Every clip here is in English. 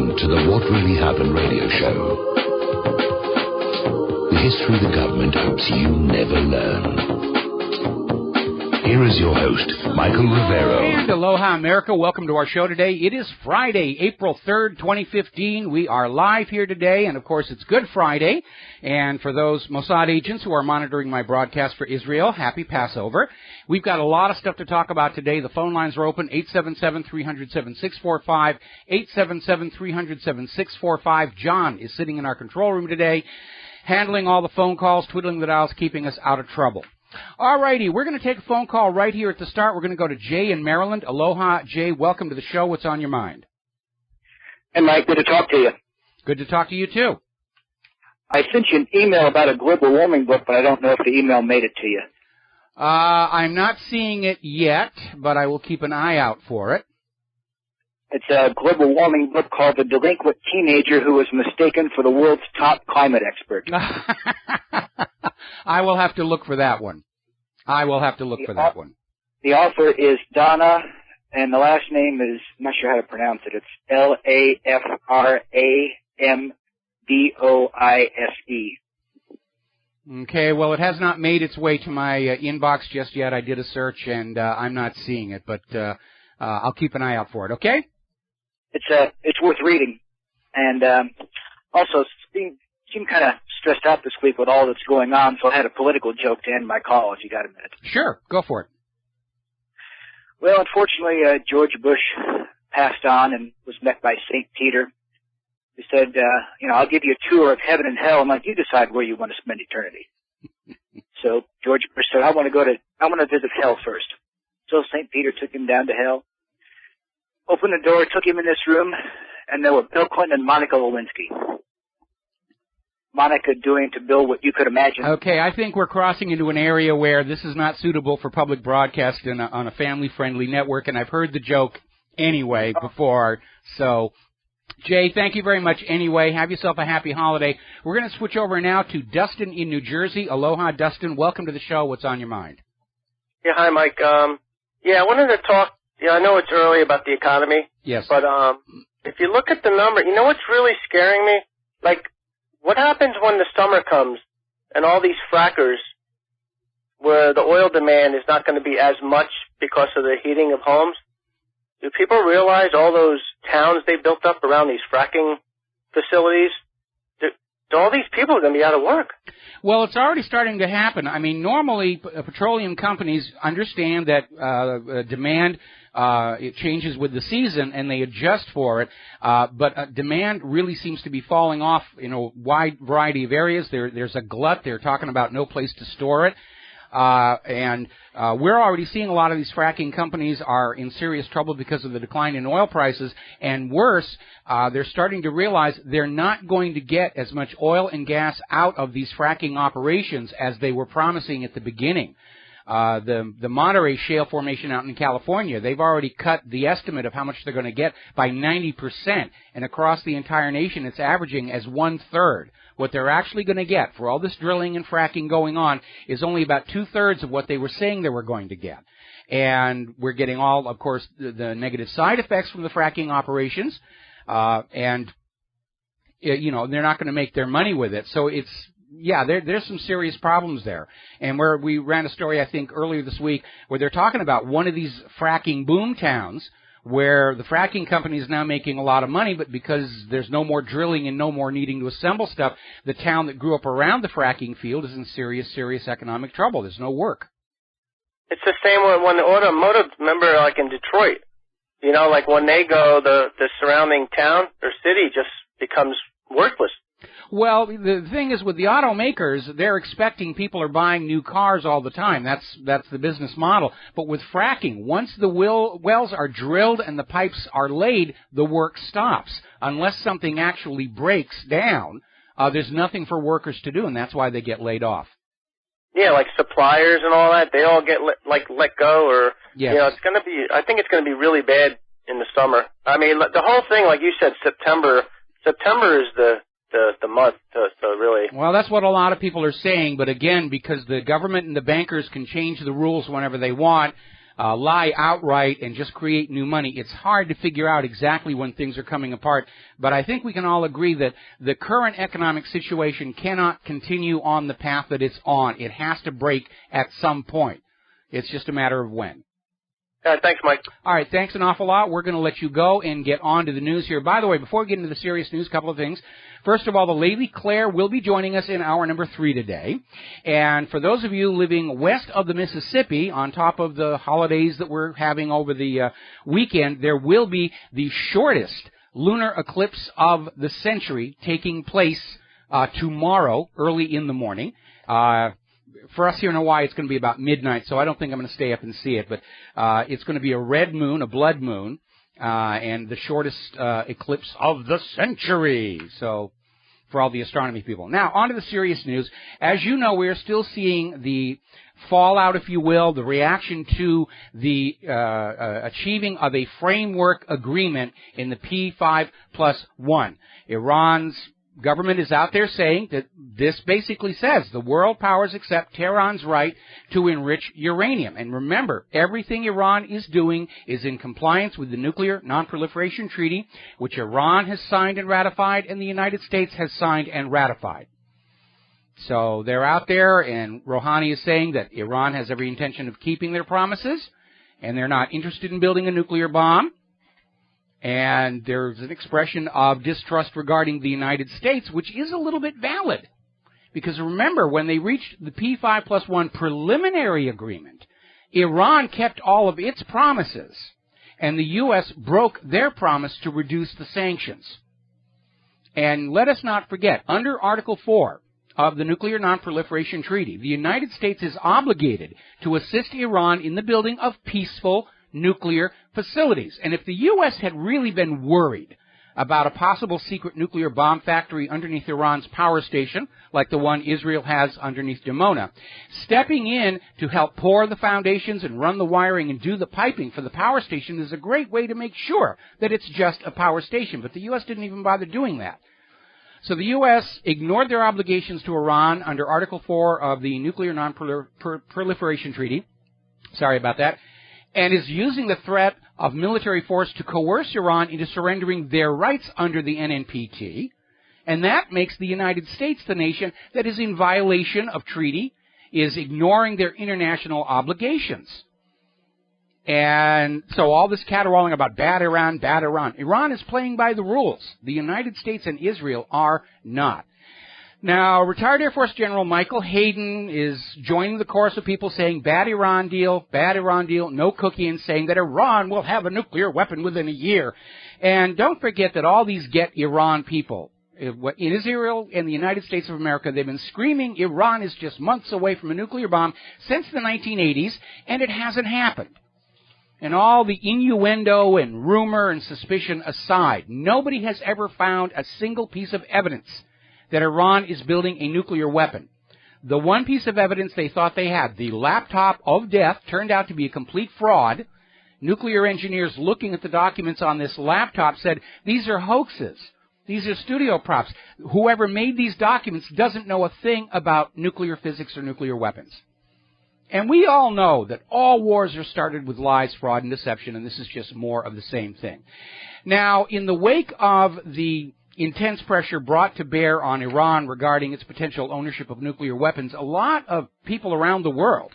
Welcome to the What Really Happened radio show. The history the government hopes you never learn. Here is your host, Michael Rivero. And aloha, America. Welcome to our show today. It is Friday, April 3rd, 2015. We are live here today, and of course it's Good Friday. And for those Mossad agents who are monitoring my broadcast for Israel, happy Passover. We've got a lot of stuff to talk about today. The phone lines are open, 877-300-7645, 877-300-7645. John is sitting in our control room today, handling all the phone calls, twiddling the dials, keeping us out of trouble. All righty, we're going to take a phone call right here at the start. We're going to go to Jay in Maryland. Aloha, Jay. Welcome to the show. What's on your mind? Hey, Mike. Good to talk to you. Good to talk to you, too. I sent you an email about a global warming book, but I don't know if the email made it to you. I'm not seeing it yet, but I will keep an eye out for it. It's a global warming book called The Delinquent Teenager Who Was Mistaken for the World's Top Climate Expert. I will have to look for that one. The author is Donna, and the last name is, I'm not sure how to pronounce it. It's Laframedoise. Okay, well, it has not made its way to my inbox just yet. I did a search, and I'm not seeing it, but I'll keep an eye out for it, okay? It's worth reading. And also, seemed kind of stressed out this week with all that's going on, so I had a political joke to end my call, if you got a minute. Sure, go for it. Well, unfortunately, George Bush passed on and was met by St. Peter. He said, I'll give you a tour of heaven and hell, and let you decide where you want to spend eternity. So George Bush said, I want to visit hell first. So St. Peter took him down to hell, opened the door, took him in this room, and there were Bill Clinton and Monica Lewinsky. Monica doing to Bill what you could imagine. Okay, I think we're crossing into an area where this is not suitable for public broadcast on a family-friendly network, and I've heard the joke anyway before. So, Jay, thank you very much anyway. Have yourself a happy holiday. We're going to switch over now to Dustin in New Jersey. Aloha, Dustin. Welcome to the show. What's on your mind? Yeah, hi, Mike. I wanted to talk. Yeah, I know it's early about the economy. Yes. But if you look at the number, you know what's really scaring me? Like, what happens when the summer comes and all these frackers where the oil demand is not going to be as much because of the heating of homes? Do people realize all those towns they built up around these fracking facilities? All these people are going to be out of work. Well, it's already starting to happen. I mean, normally petroleum companies understand that demand it changes with the season, and they adjust for it. But demand really seems to be falling off in a wide variety of areas. There's a glut. They're talking about no place to store it. And we're already seeing a lot of these fracking companies are in serious trouble because of the decline in oil prices. And worse, they're starting to realize they're not going to get as much oil and gas out of these fracking operations as they were promising at the beginning. The Monterey Shale Formation out in California, they've already cut the estimate of how much they're going to get by 90%. And across the entire nation, it's averaging as 1/3. What they're actually going to get for all this drilling and fracking going on is only about 2/3 of what they were saying they were going to get. And we're getting all, of course, the negative side effects from the fracking operations. They're not going to make their money with it. So there's some serious problems there. And where we ran a story, I think, earlier this week, where they're talking about one of these fracking boom towns where the fracking company is now making a lot of money, but because there's no more drilling and no more needing to assemble stuff, the town that grew up around the fracking field is in serious economic trouble. There's no work. It's the same when the automotive, remember, like in Detroit, like when they go, the surrounding town or city just becomes worthless. Well, the thing is with the automakers, they're expecting people are buying new cars all the time. That's the business model. But with fracking, once the wells are drilled and the pipes are laid, the work stops. Unless something actually breaks down, there's nothing for workers to do, and that's why they get laid off. Yeah, like suppliers and all that, they all get let go, or yes. It's going to be. I think it's going to be really bad in the summer. I mean, the whole thing, like you said, September is the month to really. Well, that's what a lot of people are saying, but again, because the government and the bankers can change the rules whenever they want, lie outright and just create new money. It's hard to figure out exactly when things are coming apart, but I think we can all agree that the current economic situation cannot continue on the path that it's on. It has to break at some point. It's just a matter of when. Thanks, Mike. All right, thanks an awful lot. We're going to let you go and get on to the news here. By the way, before we get into the serious news, a couple of things. First of all, the Lady Claire will be joining us in hour number 3 today. And for those of you living west of the Mississippi, on top of the holidays that we're having over the weekend, there will be the shortest lunar eclipse of the century taking place tomorrow, early in the morning. For us here in Hawaii, it's going to be about midnight, so I don't think I'm going to stay up and see it. But it's going to be a red moon, a blood moon, and the shortest eclipse of the century. So for all the astronomy people. Now, on to the serious news. As you know, we're still seeing the fallout, if you will, the reaction to the achieving of a framework agreement in the P5+1. Iran's government is out there saying that this basically says the world powers accept Tehran's right to enrich uranium. And remember, everything Iran is doing is in compliance with the Nuclear Non-Proliferation Treaty, which Iran has signed and ratified, and the United States has signed and ratified. So they're out there, and Rouhani is saying that Iran has every intention of keeping their promises, and they're not interested in building a nuclear bomb. And there's an expression of distrust regarding the United States, which is a little bit valid. Because remember, when they reached the P5+1 preliminary agreement, Iran kept all of its promises, and the U.S. broke their promise to reduce the sanctions. And let us not forget, under Article 4 of the Nuclear Non-Proliferation Treaty, the United States is obligated to assist Iran in the building of peaceful nuclear facilities. And if the U.S. had really been worried about a possible secret nuclear bomb factory underneath Iran's power station, like the one Israel has underneath Dimona, stepping in to help pour the foundations and run the wiring and do the piping for the power station is a great way to make sure that it's just a power station. But the U.S. didn't even bother doing that. So the U.S. ignored their obligations to Iran under Article 4 of the Nuclear Non-Proliferation Treaty. Sorry about that. And is using the threat of military force to coerce Iran into surrendering their rights under the NNPT. And that makes the United States the nation that is in violation of treaty, is ignoring their international obligations. And so all this caterwauling about bad Iran, bad Iran. Iran is playing by the rules. The United States and Israel are not. Now, retired Air Force General Michael Hayden is joining the chorus of people saying bad Iran deal, no cookie, and saying that Iran will have a nuclear weapon within a year. And don't forget that all these Get Iran people, in Israel and the United States of America, they've been screaming Iran is just months away from a nuclear bomb since the 1980s, and it hasn't happened. And all the innuendo and rumor and suspicion aside, nobody has ever found a single piece of evidence that Iran is building a nuclear weapon. The one piece of evidence they thought they had, the laptop of death, turned out to be a complete fraud. Nuclear engineers looking at the documents on this laptop said, these are hoaxes. These are studio props. Whoever made these documents doesn't know a thing about nuclear physics or nuclear weapons. And we all know that all wars are started with lies, fraud, and deception, and this is just more of the same thing. Now, in the wake of the intense pressure brought to bear on Iran regarding its potential ownership of nuclear weapons, a lot of people around the world,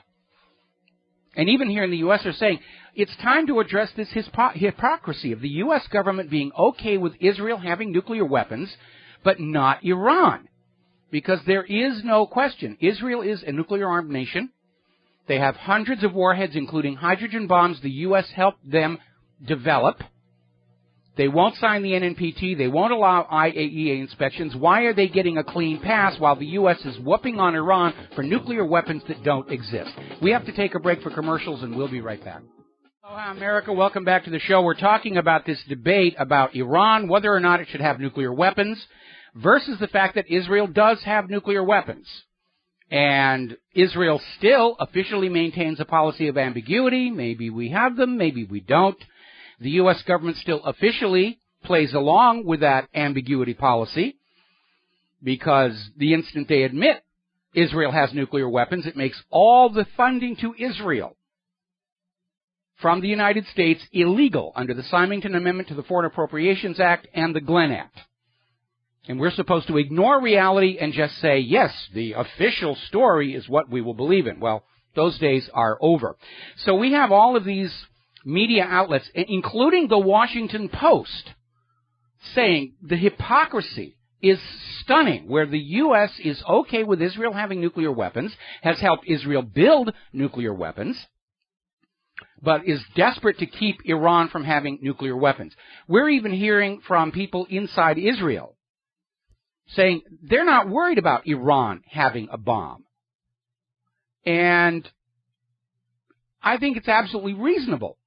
and even here in the U.S., are saying it's time to address this hypocrisy of the U.S. government being okay with Israel having nuclear weapons, but not Iran. Because there is no question. Israel is a nuclear-armed nation. They have hundreds of warheads, including hydrogen bombs the U.S. helped them develop. They won't sign the NNPT. They won't allow IAEA inspections. Why are they getting a clean pass while the U.S. is whooping on Iran for nuclear weapons that don't exist? We have to take a break for commercials, and we'll be right back. Aloha, America. Welcome back to the show. We're talking about this debate about Iran, whether or not it should have nuclear weapons, versus the fact that Israel does have nuclear weapons. And Israel still officially maintains a policy of ambiguity. Maybe we have them, maybe we don't. The U.S. government still officially plays along with that ambiguity policy because the instant they admit Israel has nuclear weapons, it makes all the funding to Israel from the United States illegal under the Symington Amendment to the Foreign Appropriations Act and the Glenn Act. And we're supposed to ignore reality and just say, yes, the official story is what we will believe in. Well, those days are over. So we have all of these media outlets, including the Washington Post, saying the hypocrisy is stunning, where the U.S. is okay with Israel having nuclear weapons, has helped Israel build nuclear weapons, but is desperate to keep Iran from having nuclear weapons. We're even hearing from people inside Israel saying they're not worried about Iran having a bomb. And I think it's absolutely reasonable.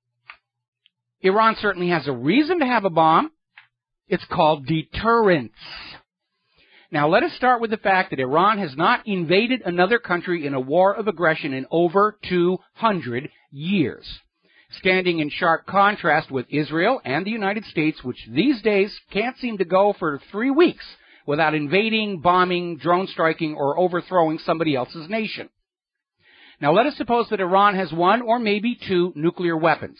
Iran certainly has a reason to have a bomb. It's called deterrence. Now, let us start with the fact that Iran has not invaded another country in a war of aggression in over 200 years, standing in sharp contrast with Israel and the United States, which these days can't seem to go for 3 weeks without invading, bombing, drone striking, or overthrowing somebody else's nation. Now, let us suppose that Iran has 1 or maybe 2 nuclear weapons.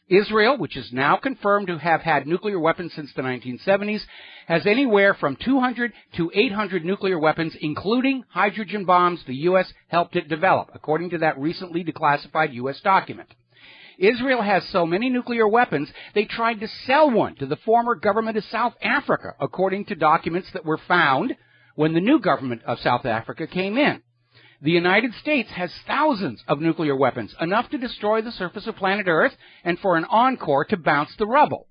Israel, which is now confirmed to have had nuclear weapons since the 1970s, has anywhere from 200 to 800 nuclear weapons, including hydrogen bombs the U.S. helped it develop, according to that recently declassified U.S. document. Israel has so many nuclear weapons, they tried to sell one to the former government of South Africa, according to documents that were found when the new government of South Africa came in. The United States has thousands of nuclear weapons, enough to destroy the surface of planet Earth and for an encore to bounce the rubble.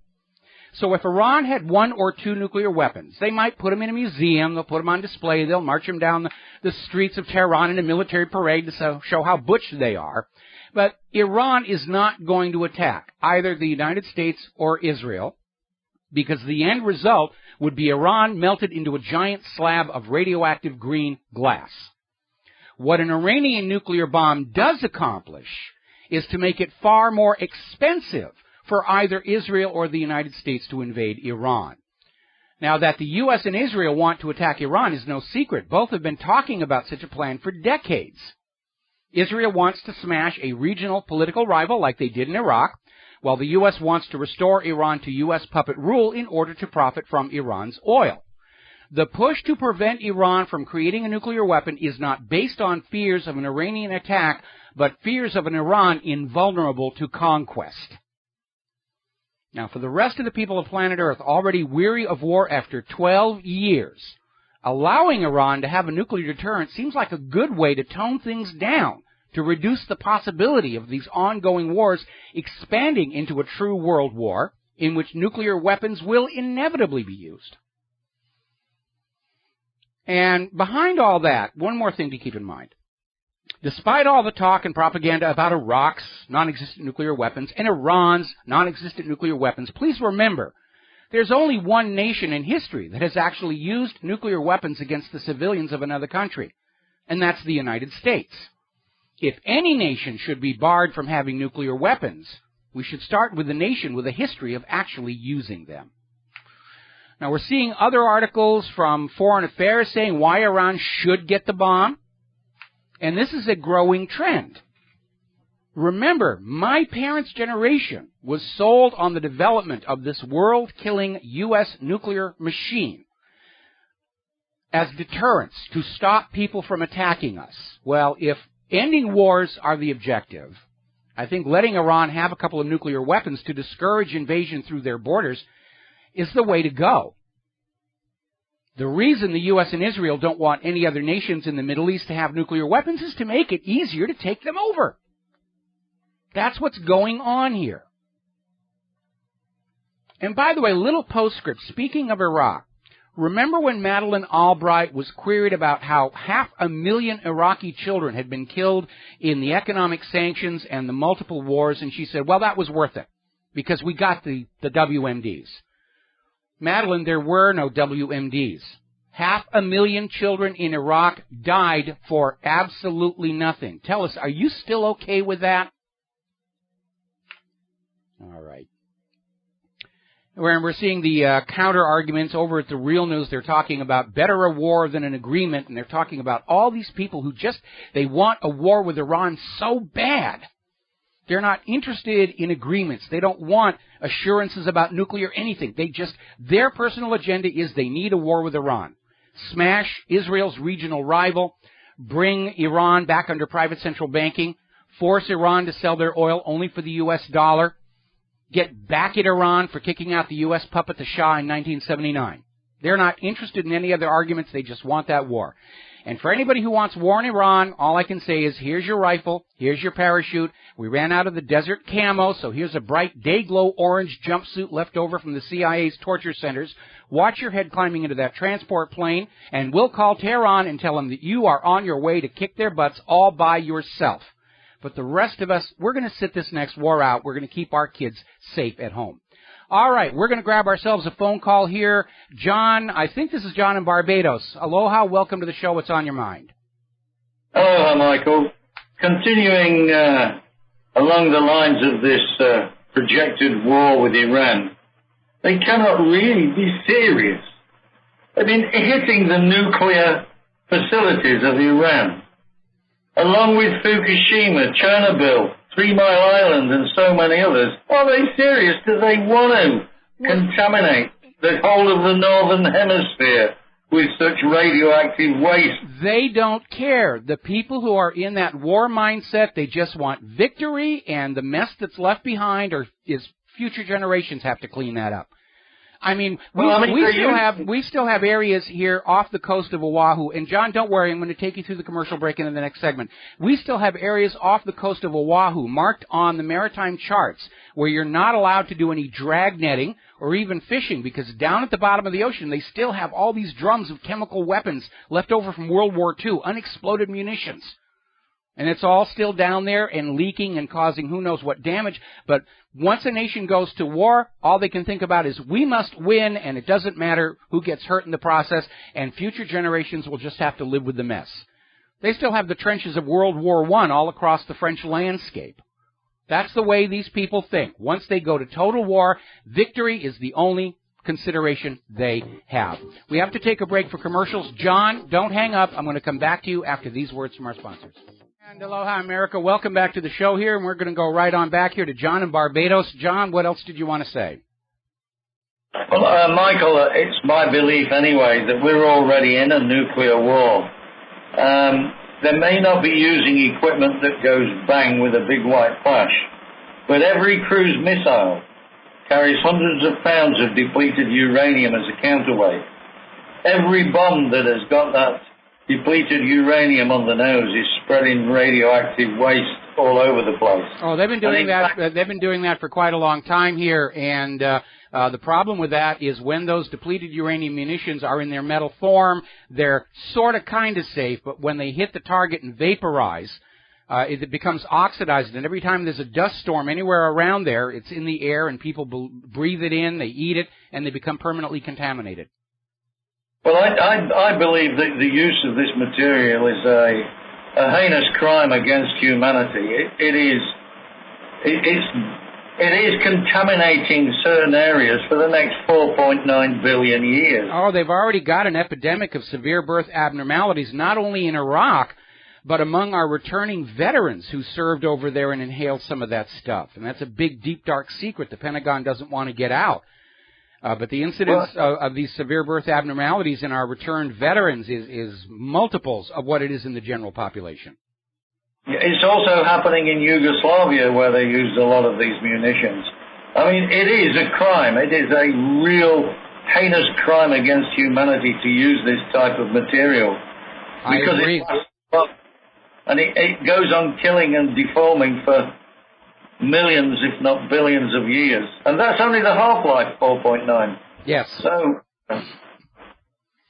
So if Iran had 1 or 2 nuclear weapons, they might put them in a museum, they'll put them on display, they'll march them down the streets of Tehran in a military parade to show how butch they are. But Iran is not going to attack either the United States or Israel, because the end result would be Iran melted into a giant slab of radioactive green glass. What an Iranian nuclear bomb does accomplish is to make it far more expensive for either Israel or the United States to invade Iran. Now, that the U.S. and Israel want to attack Iran is no secret. Both have been talking about such a plan for decades. Israel wants to smash a regional political rival like they did in Iraq, while the U.S. wants to restore Iran to U.S. puppet rule in order to profit from Iran's oil. The push to prevent Iran from creating a nuclear weapon is not based on fears of an Iranian attack, but fears of an Iran invulnerable to conquest. Now, for the rest of the people of planet Earth already weary of war after 12 years, allowing Iran to have a nuclear deterrent seems like a good way to tone things down, to reduce the possibility of these ongoing wars expanding into a true world war in which nuclear weapons will inevitably be used. And behind all that, one more thing to keep in mind. Despite all the talk and propaganda about Iraq's non-existent nuclear weapons and Iran's non-existent nuclear weapons, please remember, there's only one nation in history that has actually used nuclear weapons against the civilians of another country, and that's the United States. If any nation should be barred from having nuclear weapons, we should start with the nation with a history of actually using them. Now, we're seeing other articles from Foreign Affairs saying why Iran should get the bomb. And this is a growing trend. Remember, my parents' generation was sold on the development of this world-killing U.S. nuclear machine as deterrence to stop people from attacking us. Well, if ending wars are the objective, I think letting Iran have a couple of nuclear weapons to discourage invasion through their borders is the way to go. The reason the U.S. and Israel don't want any other nations in the Middle East to have nuclear weapons is to make it easier to take them over. That's what's going on here. And by the way, little postscript, speaking of Iraq, remember when Madeleine Albright was queried about how 500,000 Iraqi children had been killed in the economic sanctions and the multiple wars, and she said, well, that was worth it, because we got the WMDs. Madeleine, there were no WMDs. 500,000 children in Iraq died for absolutely nothing. Tell us, are you still okay with that? All right. We're seeing the counter-arguments over at the Real News. They're talking about better a war than an agreement, and they're talking about all these people who they want a war with Iran so bad They're not interested in agreements. They don't want assurances about nuclear anything. Their personal agenda is they need a war with Iran. Smash Israel's regional rival, bring Iran back under private central banking, force Iran to sell their oil only for the U.S. dollar, get back at Iran for kicking out the U.S. puppet the Shah in 1979. They're not interested in any other arguments. They just want that war. And for anybody who wants war in Iran, all I can say is, here's your rifle, here's your parachute. We ran out of the desert camo, so here's a bright day-glow orange jumpsuit left over from the CIA's torture centers. Watch your head climbing into that transport plane, and we'll call Tehran and tell them that you are on your way to kick their butts all by yourself. But the rest of us, we're going to sit this next war out. We're going to keep our kids safe at home. All right, we're going to grab ourselves a phone call here. John, I think this is John in Barbados. Aloha, welcome to the show. What's on your mind? Hello, Michael. Continuing along the lines of this projected war with Iran, they cannot really be serious. They've been hitting the nuclear facilities of Iran, along with Fukushima, Chernobyl, 3 Mile Island, and so many others. Are they serious? Do they want to contaminate the whole of the northern hemisphere with such radioactive waste? They don't care. The people who are in that war mindset, they just want victory, and the mess that's left behind is future generations have to clean that up. I mean, we still have areas here off the coast of Oahu, and John, don't worry, I'm going to take you through the commercial break into the next segment. We still have areas off the coast of Oahu marked on the maritime charts where you're not allowed to do any drag netting or even fishing, because down at the bottom of the ocean they still have all these drums of chemical weapons left over from World War II, unexploded munitions. And it's all still down there and leaking and causing who knows what damage. But once a nation goes to war, all they can think about is we must win, and it doesn't matter who gets hurt in the process, and future generations will just have to live with the mess. They still have the trenches of World War I all across the French landscape. That's the way these people think. Once they go to total war, victory is the only consideration they have. We have to take a break for commercials. John, don't hang up. I'm going to come back to you after these words from our sponsors. And aloha, America. Welcome back to the show here, and we're going to go right on back here to John in Barbados. John, what else did you want to say? Well, Michael, it's my belief anyway that we're already in a nuclear war. They may not be using equipment that goes bang with a big white flash, but every cruise missile carries hundreds of pounds of depleted uranium as a counterweight. Every bomb that has got that depleted uranium on the nose is spreading radioactive waste all over the place. Oh, they've been doing that. They've been doing that for quite a long time here, and the problem with that is when those depleted uranium munitions are in their metal form, they're sort of kind of safe, but when they hit the target and vaporize, it becomes oxidized, and every time there's a dust storm anywhere around there, it's in the air, and people breathe it in, they eat it, and they become permanently contaminated. Well, I believe that the use of this material is a heinous crime against humanity. It is contaminating certain areas for the next 4.9 billion years. Oh, they've already got an epidemic of severe birth abnormalities, not only in Iraq, but among our returning veterans who served over there and inhaled some of that stuff. And that's a big, deep, dark secret the Pentagon doesn't want to get out. But the incidence of these severe birth abnormalities in our returned veterans is multiples of what it is in the general population. It's also happening in Yugoslavia, where they used a lot of these munitions. I mean, it is a crime. It is a real heinous crime against humanity to use this type of material. I agree. And it goes on killing and deforming for millions, if not billions of years. And that's only the half-life, 4.9. Yes. So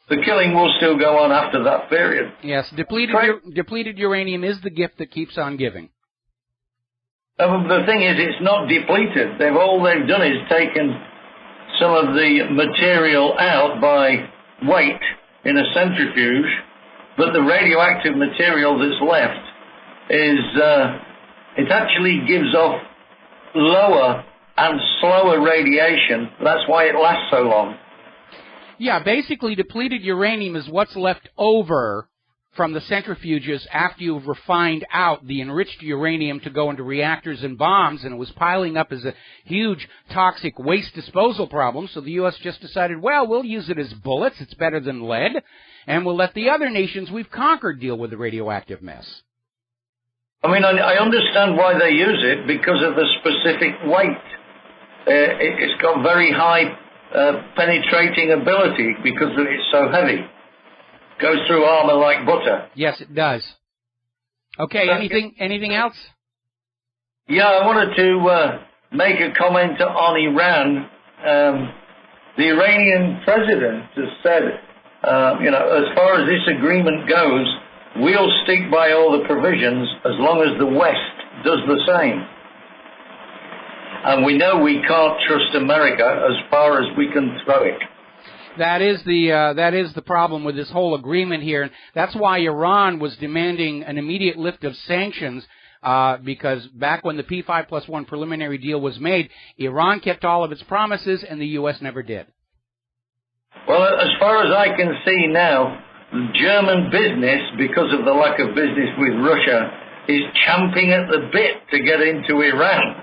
the killing will still go on after that period. Yes, depleted uranium is the gift that keeps on giving. The thing is, it's not depleted. All they've done is taken some of the material out by weight in a centrifuge, but the radioactive material that's left is... it actually gives off lower and slower radiation. That's why it lasts so long. Yeah, basically depleted uranium is what's left over from the centrifuges after you've refined out the enriched uranium to go into reactors and bombs, and it was piling up as a huge toxic waste disposal problem, so the U.S. just decided, well, we'll use it as bullets, it's better than lead, and we'll let the other nations we've conquered deal with the radioactive mess. I mean, I understand why they use it, because of the specific weight. It's got very high penetrating ability because it's so heavy. Goes through armor like butter. Yes, it does. Okay, anything else? Yeah, I wanted to make a comment on Iran. The Iranian president has said, as far as this agreement goes, we'll stick by all the provisions as long as the West does the same. And we know we can't trust America as far as we can throw it. That is the problem with this whole agreement here. And that's why Iran was demanding an immediate lift of sanctions, because back when the P5+1 preliminary deal was made, Iran kept all of its promises and the U.S. never did. Well, as far as I can see now, German business, because of the lack of business with Russia, is champing at the bit to get into Iran.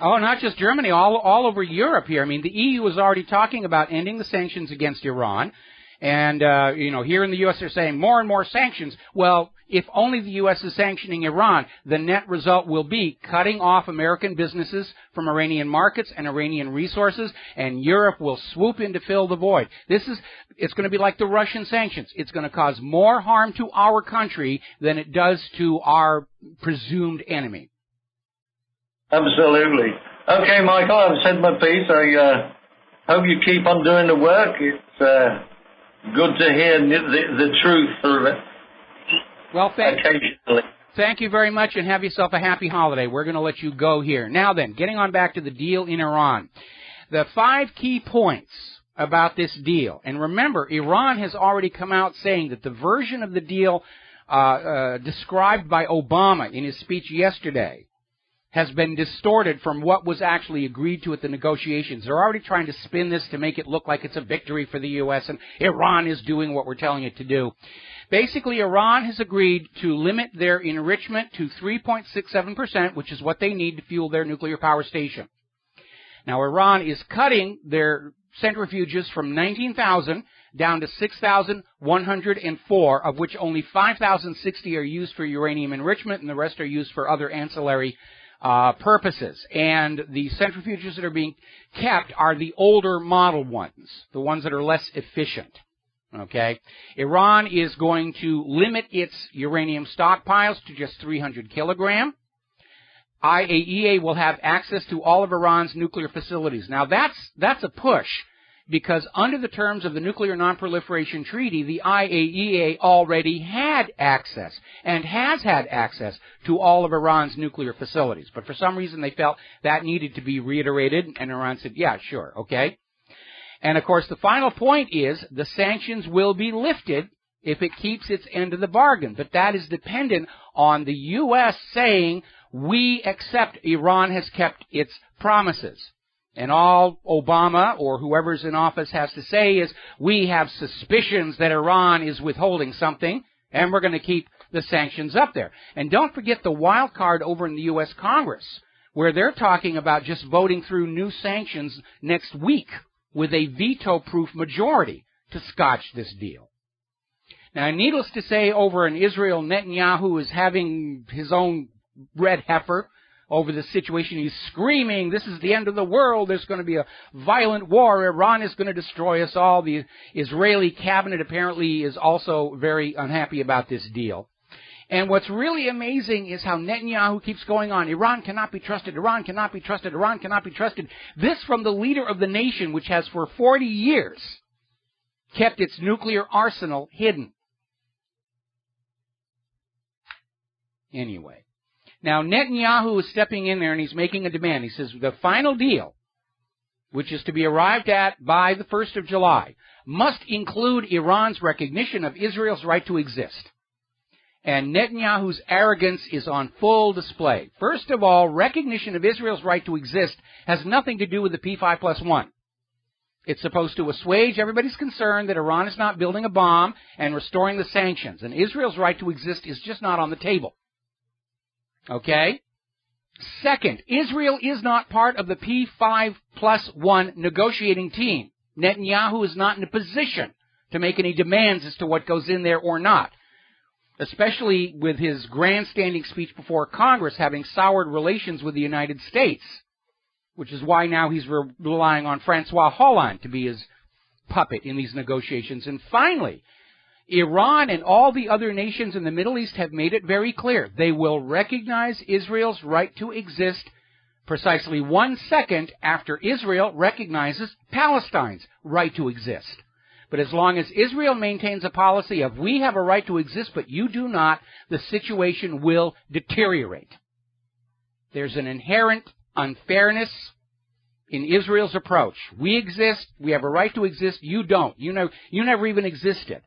Oh, not just Germany, all over Europe here. I mean, the EU is already talking about ending the sanctions against Iran. And, here in the U.S. they're saying more and more sanctions. Well, if only the U.S. is sanctioning Iran, the net result will be cutting off American businesses from Iranian markets and Iranian resources, and Europe will swoop in to fill the void. It's going to be like the Russian sanctions. It's going to cause more harm to our country than it does to our presumed enemy. Absolutely. Okay, Michael, I've said my piece. I hope you keep on doing the work. It's good to hear the truth through it. Well, occasionally. Thank you very much, and have yourself a happy holiday. We're going to let you go here. Now then, getting on back to the deal in Iran. The 5 key points about this deal. And remember, Iran has already come out saying that the version of the deal described by Obama in his speech yesterday has been distorted from what was actually agreed to at the negotiations. They're already trying to spin this to make it look like it's a victory for the U.S. and Iran is doing what we're telling it to do. Basically, Iran has agreed to limit their enrichment to 3.67%, which is what they need to fuel their nuclear power station. Now, Iran is cutting their centrifuges from 19,000 down to 6,104, of which only 5,060 are used for uranium enrichment and the rest are used for other ancillary purposes. And the centrifuges that are being kept are the older model ones, the ones that are less efficient. Okay? Iran is going to limit its uranium stockpiles to just 300 kilogram. IAEA will have access to all of Iran's nuclear facilities. Now that's a push, because under the terms of the Nuclear Non-Proliferation Treaty, the IAEA already had access and has had access to all of Iran's nuclear facilities. But for some reason they felt that needed to be reiterated, and Iran said, yeah, sure, okay. And of course the final point is the sanctions will be lifted if it keeps its end of the bargain. But that is dependent on the U.S. saying, we accept Iran has kept its promises. And all Obama or whoever's in office has to say is, we have suspicions that Iran is withholding something, and we're going to keep the sanctions up there. And don't forget the wild card over in the U.S. Congress, where they're talking about just voting through new sanctions next week with a veto-proof majority to scotch this deal. Now, needless to say, over in Israel, Netanyahu is having his own red heifer over the situation. He's screaming, this is the end of the world, there's going to be a violent war, Iran is going to destroy us all. The Israeli cabinet apparently is also very unhappy about this deal. And what's really amazing is how Netanyahu keeps going on. Iran cannot be trusted, Iran cannot be trusted, Iran cannot be trusted. This from the leader of the nation, which has for 40 years kept its nuclear arsenal hidden. Anyway. Now, Netanyahu is stepping in there and he's making a demand. He says the final deal, which is to be arrived at by the 1st of July, must include Iran's recognition of Israel's right to exist. And Netanyahu's arrogance is on full display. First of all, recognition of Israel's right to exist has nothing to do with the P5+1. It's supposed to assuage everybody's concern that Iran is not building a bomb and restoring the sanctions. And Israel's right to exist is just not on the table. Okay? Second, Israel is not part of the P5+1 negotiating team. Netanyahu is not in a position to make any demands as to what goes in there or not, especially with his grandstanding speech before Congress having soured relations with the United States, which is why now he's relying on Francois Hollande to be his puppet in these negotiations. And finally, Iran and all the other nations in the Middle East have made it very clear they will recognize Israel's right to exist precisely 1 second after Israel recognizes Palestine's right to exist. But as long as Israel maintains a policy of we have a right to exist but you do not, the situation will deteriorate. There's an inherent unfairness in Israel's approach. We exist, we have a right to exist, you don't. You never even existed.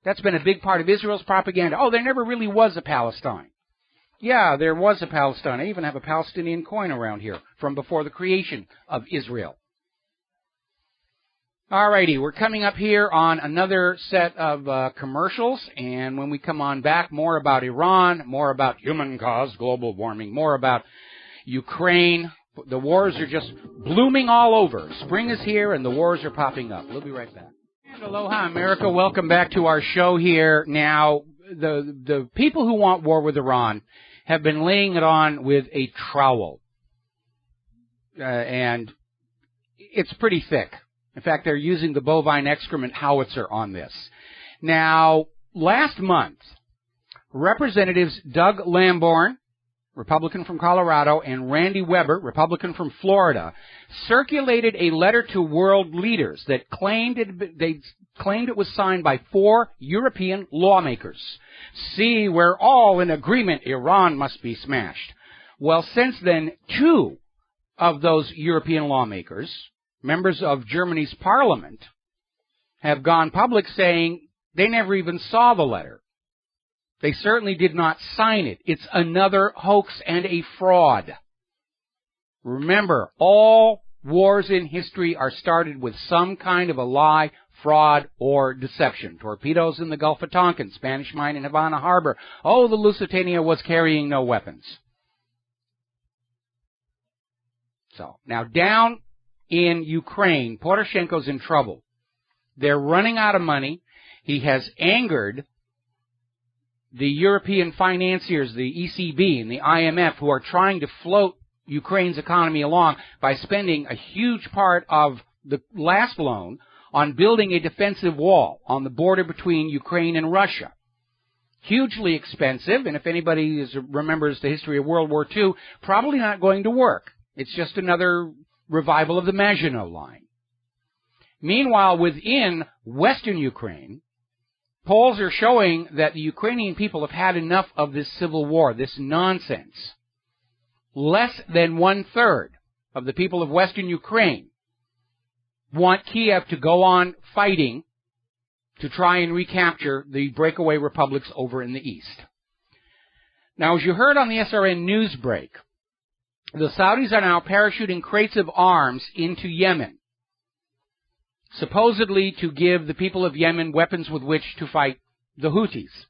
That's been a big part of Israel's propaganda. Oh, there never really was a Palestine. Yeah, there was a Palestine. I even have a Palestinian coin around here from before the creation of Israel. Alrighty, we're coming up here on another set of commercials, and when we come on back, more about Iran, more about human-caused global warming, more about Ukraine. The wars are just blooming all over. Spring is here, and the wars are popping up. We'll be right back. And aloha, America. Welcome back to our show here. Now, the people who want war with Iran have been laying it on with a trowel, and it's pretty thick. In fact, they're using the bovine excrement howitzer on this. Now, last month, Representatives Doug Lamborn, Republican from Colorado, and Randy Weber, Republican from Florida, circulated a letter to world leaders that claimed it was signed by 4 European lawmakers. See, we're all in agreement Iran must be smashed. Well, since then, 2 of those European lawmakers, members of Germany's parliament, have gone public saying they never even saw the letter. They certainly did not sign it. It's another hoax and a fraud. Remember, all wars in history are started with some kind of a lie, fraud, or deception. Torpedoes in the Gulf of Tonkin, Spanish mine in Havana Harbor. Oh, the Lusitania was carrying no weapons. So, now down in Ukraine, Poroshenko's in trouble. They're running out of money. He has angered the European financiers, the ECB and the IMF, who are trying to float Ukraine's economy along by spending a huge part of the last loan on building a defensive wall on the border between Ukraine and Russia. Hugely expensive, and if anybody remembers the history of World War II, probably not going to work. It's just another revival of the Maginot Line. Meanwhile, within Western Ukraine, polls are showing that the Ukrainian people have had enough of this civil war, this nonsense. Less than 1/3 of the people of Western Ukraine want Kiev to go on fighting to try and recapture the breakaway republics over in the east. Now, as you heard on the SRN news break, the Saudis are now parachuting crates of arms into Yemen, supposedly to give the people of Yemen weapons with which to fight the Houthis.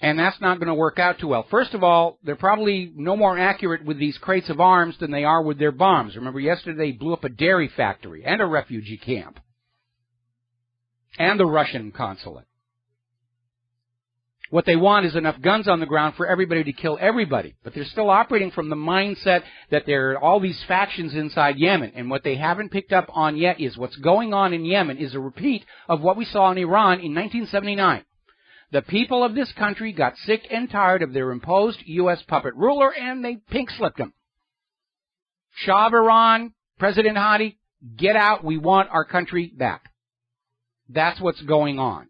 And that's not going to work out too well. First of all, they're probably no more accurate with these crates of arms than they are with their bombs. Remember, yesterday they blew up a dairy factory and a refugee camp and the Russian consulate. What they want is enough guns on the ground for everybody to kill everybody. But they're still operating from the mindset that there are all these factions inside Yemen. And what they haven't picked up on yet is what's going on in Yemen is a repeat of what we saw in Iran in 1979. The people of this country got sick and tired of their imposed U.S. puppet ruler, and they pink-slipped him. Shah of Iran, President Hadi, get out. We want our country back. That's what's going on.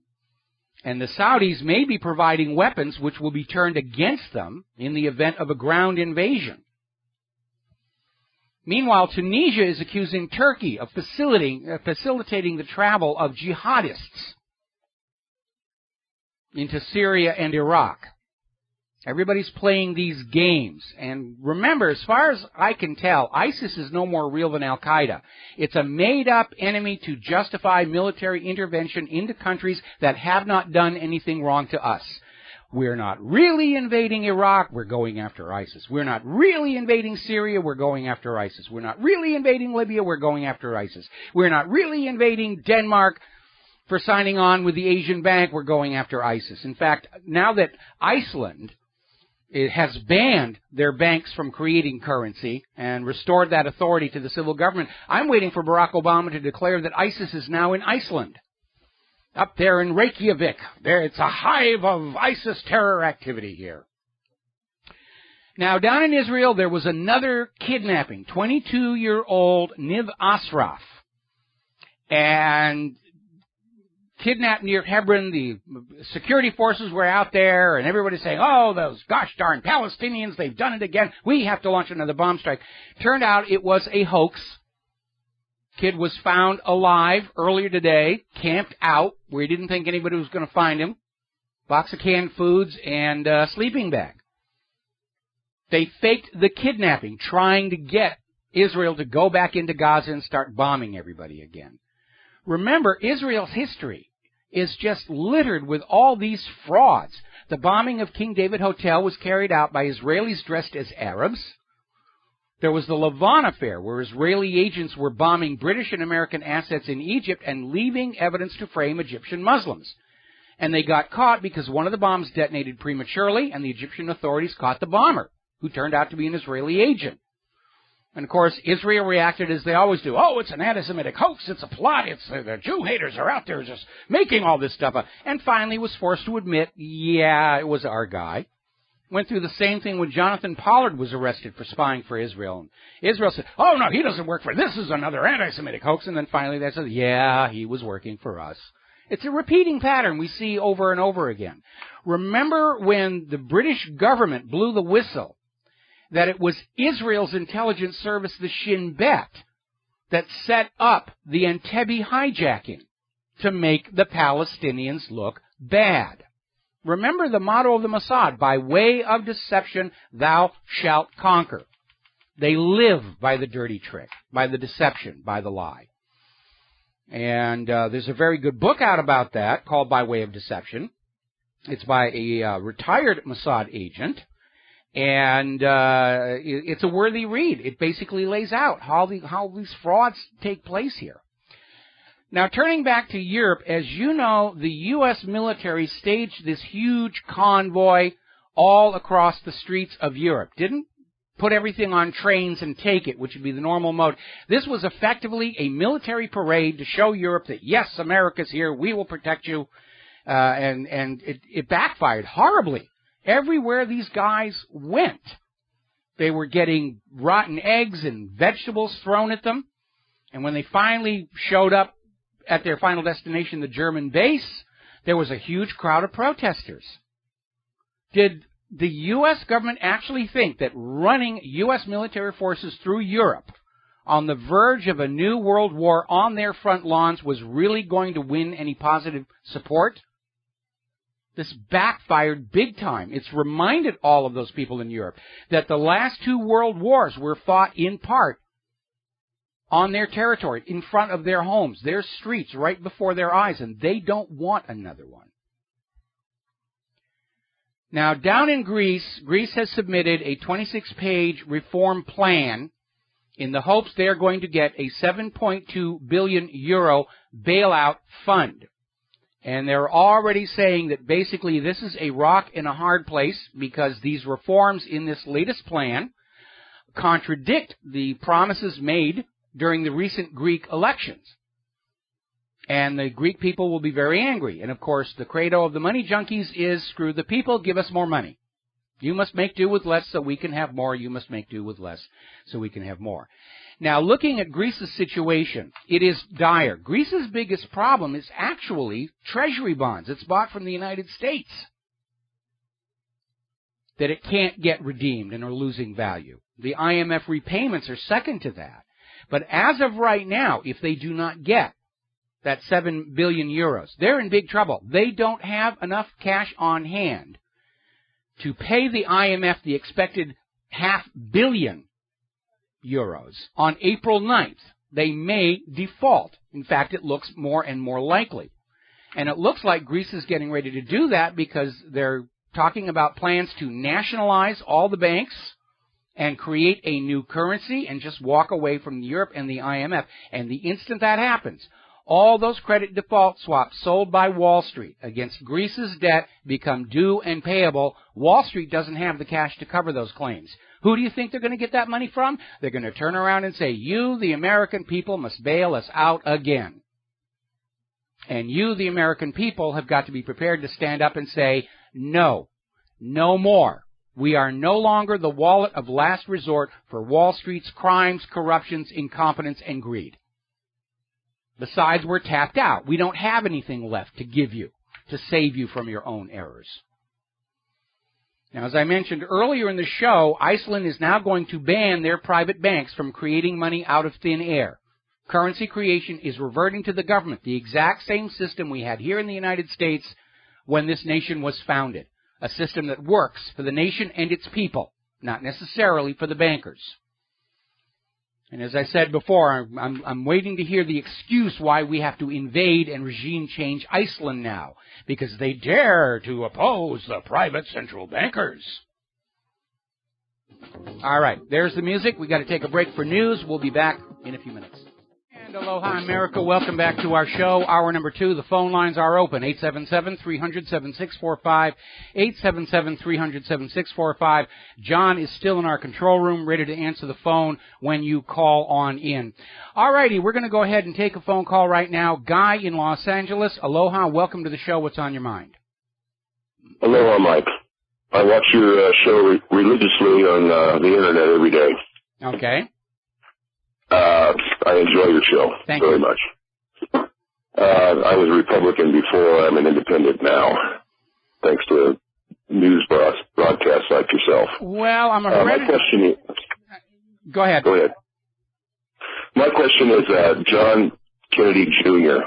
And the Saudis may be providing weapons which will be turned against them in the event of a ground invasion. Meanwhile, Tunisia is accusing Turkey of facilitating the travel of jihadists into Syria and Iraq. Everybody's playing these games. And remember, as far as I can tell, ISIS is no more real than Al-Qaeda. It's a made-up enemy to justify military intervention into countries that have not done anything wrong to us. We're not really invading Iraq, we're going after ISIS. We're not really invading Syria, we're going after ISIS. We're not really invading Libya, we're going after ISIS. We're not really invading Denmark for signing on with the Asian Bank, we're going after ISIS. In fact, now that Iceland has banned their banks from creating currency and restored that authority to the civil government, I'm waiting for Barack Obama to declare that ISIS is now in Iceland. Up there in Reykjavik, it's a hive of ISIS terror activity here. Now, down in Israel, there was another kidnapping, 22-year-old Niv Asraf, and kidnapped near Hebron. The security forces were out there, and everybody's saying, oh, those gosh darn Palestinians, they've done it again. We have to launch another bomb strike. Turned out it was a hoax. Kid was found alive earlier today, camped out where he didn't think anybody was going to find him. Box of canned foods and a sleeping bag. They faked the kidnapping, trying to get Israel to go back into Gaza and start bombing everybody again. Remember, Israel's history is just littered with all these frauds. The bombing of King David Hotel was carried out by Israelis dressed as Arabs. There was the Lavon affair, where Israeli agents were bombing British and American assets in Egypt and leaving evidence to frame Egyptian Muslims. And they got caught because one of the bombs detonated prematurely, and the Egyptian authorities caught the bomber, who turned out to be an Israeli agent. And, of course, Israel reacted as they always do. Oh, it's an anti-Semitic hoax. It's a plot. It's the Jew haters are out there just making all this stuff up. And finally was forced to admit, yeah, it was our guy. Went through the same thing when Jonathan Pollard was arrested for spying for Israel. And Israel said, oh, no, he doesn't work for this. Is another anti-Semitic hoax. And then finally they said, yeah, he was working for us. It's a repeating pattern we see over and over again. Remember when the British government blew the whistle that it was Israel's intelligence service, the Shin Bet, that set up the Entebbe hijacking to make the Palestinians look bad. Remember the motto of the Mossad, by way of deception thou shalt conquer. They live by the dirty trick, by the deception, by the lie. And there's a very good book out about that called By Way of Deception. It's by a retired Mossad agent. And it's a worthy read. It basically lays out how these frauds take place here. Now, turning back to Europe, as you know, the U.S. military staged this huge convoy all across the streets of Europe. Didn't put everything on trains and take it, which would be the normal mode. This was effectively a military parade to show Europe that, yes, America's here, we will protect you, and it backfired horribly. Everywhere these guys went, they were getting rotten eggs and vegetables thrown at them. And when they finally showed up at their final destination, the German base, there was a huge crowd of protesters. Did the U.S. government actually think that running U.S. military forces through Europe on the verge of a new world war on their front lawns was really going to win any positive support? This backfired big time. It's reminded all of those people in Europe that the last two world wars were fought in part on their territory, in front of their homes, their streets, right before their eyes, and they don't want another one. Now, down in Greece has submitted a 26-page reform plan in the hopes they're going to get a 7.2 billion euro bailout fund. And they're already saying that basically this is a rock in a hard place because these reforms in this latest plan contradict the promises made during the recent Greek elections. And the Greek people will be very angry. And, of course, the credo of the money junkies is, screw the people, give us more money. You must make do with less so we can have more. You must make do with less so we can have more. Now, looking at Greece's situation, it is dire. Greece's biggest problem is actually treasury bonds. It's bought from the United States that it can't get redeemed and are losing value. The IMF repayments are second to that. But as of right now, if they do not get that 7 billion euros, they're in big trouble. They don't have enough cash on hand to pay the IMF the expected €500 million on April 9th. They may default. In fact, it looks more and more likely. And it looks like Greece is getting ready to do that because they're talking about plans to nationalize all the banks and create a new currency and just walk away from Europe and the IMF. And the instant that happens, all those credit default swaps sold by Wall Street against Greece's debt become due and payable. Wall Street doesn't have the cash to cover those claims. Who do you think they're going to get that money from? They're going to turn around and say, you, the American people, must bail us out again. And you, the American people, have got to be prepared to stand up and say, no, no more. We are no longer the wallet of last resort for Wall Street's crimes, corruptions, incompetence, and greed. Besides, we're tapped out. We don't have anything left to give you to save you from your own errors. Now, as I mentioned earlier in the show, Iceland is now going to ban their private banks from creating money out of thin air. Currency creation is reverting to the government, the exact same system we had here in the United States when this nation was founded. A system that works for the nation and its people, not necessarily for the bankers. And as I said before, I'm waiting to hear the excuse why we have to invade and regime change Iceland now, because they dare to oppose the private central bankers. All right, there's the music. We got to take a break for news. We'll be back in a few minutes. And aloha, America. Welcome back to our show. Hour number 2. The phone lines are open. 877-300-7645. 877-300-7645. John is still in our control room, ready to answer the phone when you call on in. All righty, we're going to go ahead and take a phone call right now. Guy in Los Angeles. Aloha. Welcome to the show. What's on your mind? Aloha, Mike. I watch your show religiously on the Internet every day. Okay. I enjoy your show very much. I was a Republican before. I'm an independent now, thanks to news broadcasts like yourself. Well, I'm a my question is, Go ahead. Go ahead. My question is, John Kennedy Jr.,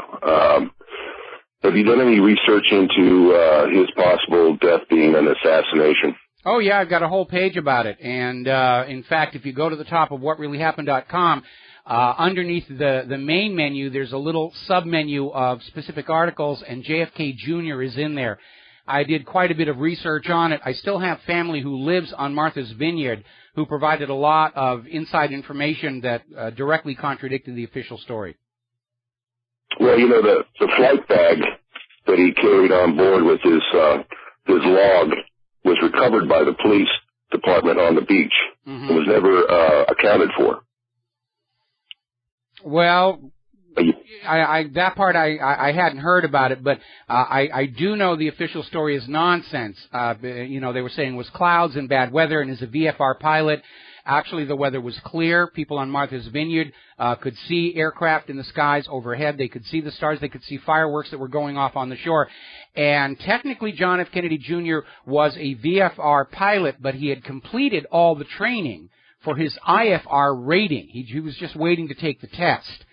have you done any research into his possible death being an assassination? Oh, yeah, I've got a whole page about it. And, in fact, if you go to the top of whatreallyhappened.com, underneath the main menu, there's a little sub-menu of specific articles, and JFK Jr. is in there. I did quite a bit of research on it. I still have family who lives on Martha's Vineyard who provided a lot of inside information that directly contradicted the official story. Well, you know, the flight bag that he carried on board with his log was recovered by the police department on the beach. Mm-hmm. It was never accounted for. Well, that part I hadn't heard about it, but I do know the official story is nonsense. You know, they were saying it was clouds and bad weather, and as a VFR pilot, actually the weather was clear. People on Martha's Vineyard could see aircraft in the skies overhead. They could see the stars. They could see fireworks that were going off on the shore. And technically, John F. Kennedy Jr. was a VFR pilot, but he had completed all the training for his IFR rating. He was just waiting to take the test.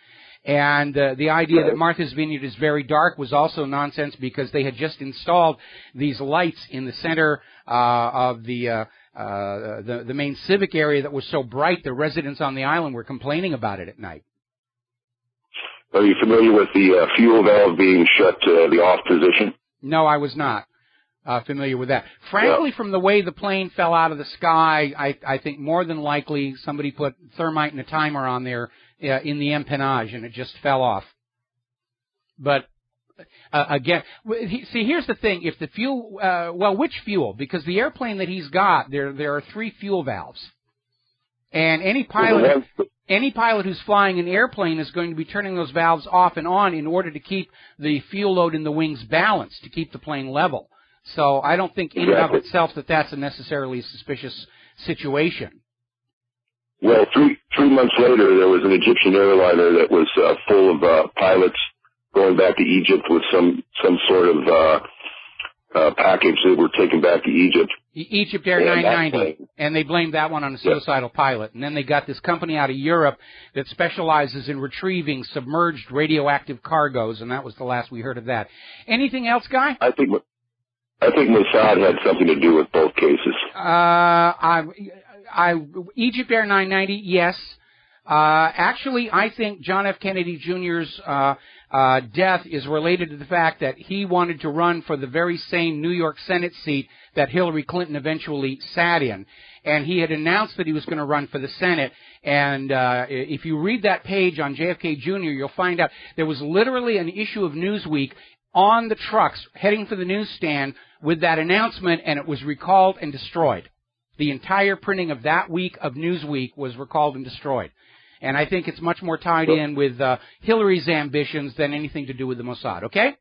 And the idea that Martha's Vineyard is very dark was also nonsense because they had just installed these lights in the center of the main civic area that was so bright the residents on the island were complaining about it at night. Are you familiar with the fuel valve being shut to the off position? No, I was not familiar with that. Frankly, from the way the plane fell out of the sky, I think more than likely somebody put thermite and a timer on there in the empennage, and it just fell off. But again, see, here's the thing: if the fuel, which fuel? Because the airplane that he's got, there are 3 fuel valves, and any pilot who's flying an airplane is going to be turning those valves off and on in order to keep the fuel load in the wings balanced, to keep the plane level. So I don't think in and of itself that's a necessarily suspicious situation. Well, three months later, there was an Egyptian airliner that was full of pilots going back to Egypt with some sort of package that were taken back to Egypt. Egypt Air 990, and they blamed that one on a suicidal pilot. And then they got this company out of Europe that specializes in retrieving submerged radioactive cargoes, and that was the last we heard of that. Anything else, Guy? I think I think Mossad had something to do with both cases. Egypt Air 990, yes. Actually, I think John F. Kennedy Jr.'s death is related to the fact that he wanted to run for the very same New York Senate seat that Hillary Clinton eventually sat in. And he had announced that he was going to run for the Senate. And if you read that page on JFK Jr., you'll find out there was literally an issue of Newsweek on the trucks heading for the newsstand with that announcement, and it was recalled and destroyed. The entire printing of that week of Newsweek was recalled and destroyed. And I think it's much more tied in with Hillary's ambitions than anything to do with the Mossad, okay?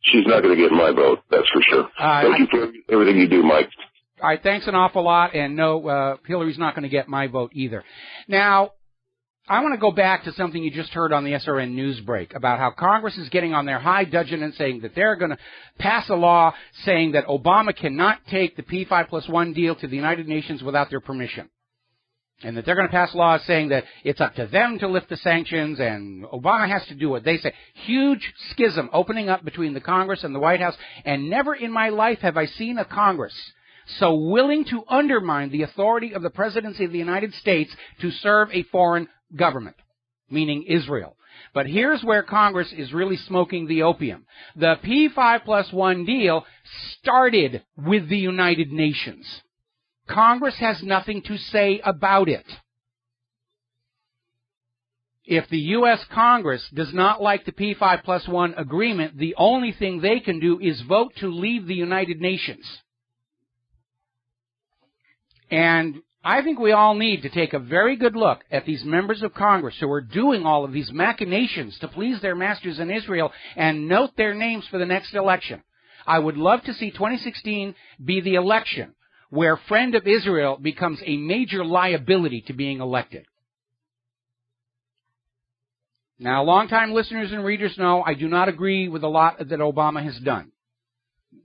She's not going to get my vote, that's for sure. Thank you for everything you do, Mike. All right, thanks an awful lot, and no, Hillary's not going to get my vote either. Now, I want to go back to something you just heard on the SRN news break about how Congress is getting on their high dudgeon and saying that they're going to pass a law saying that Obama cannot take the P5+1 deal to the United Nations without their permission. And that they're going to pass laws saying that it's up to them to lift the sanctions and Obama has to do what they say. Huge schism opening up between the Congress and the White House, and never in my life have I seen a Congress so willing to undermine the authority of the presidency of the United States to serve a foreign government, meaning Israel. But here's where Congress is really smoking the opium. The P5+1 deal started with the United Nations. Congress has nothing to say about it. If the U.S. Congress does not like the P5+1 agreement, the only thing they can do is vote to leave the United Nations. And I think we all need to take a very good look at these members of Congress who are doing all of these machinations to please their masters in Israel and note their names for the next election. I would love to see 2016 be the election where Friend of Israel becomes a major liability to being elected. Now, longtime listeners and readers know I do not agree with a lot that Obama has done.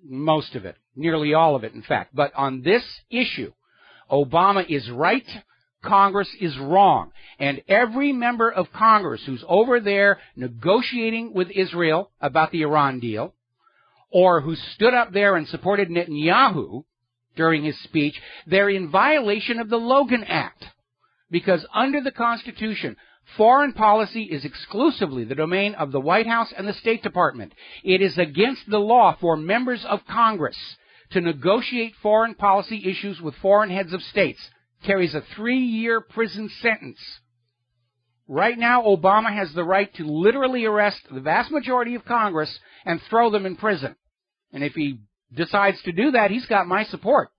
Most of it. Nearly all of it, in fact. But on this issue, Obama is right, Congress is wrong. And every member of Congress who's over there negotiating with Israel about the Iran deal, or who stood up there and supported Netanyahu during his speech, they're in violation of the Logan Act. Because under the Constitution, foreign policy is exclusively the domain of the White House and the State Department. It is against the law for members of Congress to negotiate foreign policy issues with foreign heads of states. Carries a 3-year prison sentence. Right now, Obama has the right to literally arrest the vast majority of Congress and throw them in prison. And if he decides to do that, he's got my support.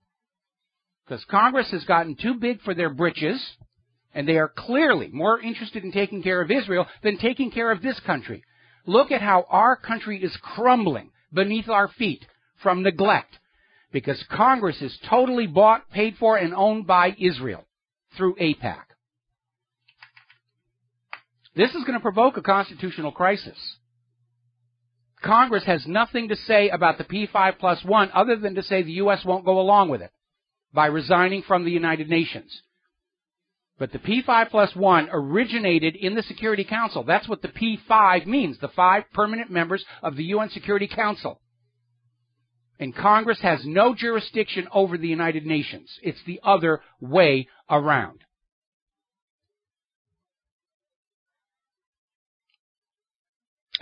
Because Congress has gotten too big for their britches, and they are clearly more interested in taking care of Israel than taking care of this country. Look at how our country is crumbling beneath our feet from neglect. Because Congress is totally bought, paid for, and owned by Israel through AIPAC. This is going to provoke a constitutional crisis. Congress has nothing to say about the P5+1 other than to say the U.S. won't go along with it by resigning from the United Nations. But the P5+1 originated in the Security Council. That's what the P5 means, the 5 permanent members of the UN Security Council. And Congress has no jurisdiction over the United Nations. It's the other way around.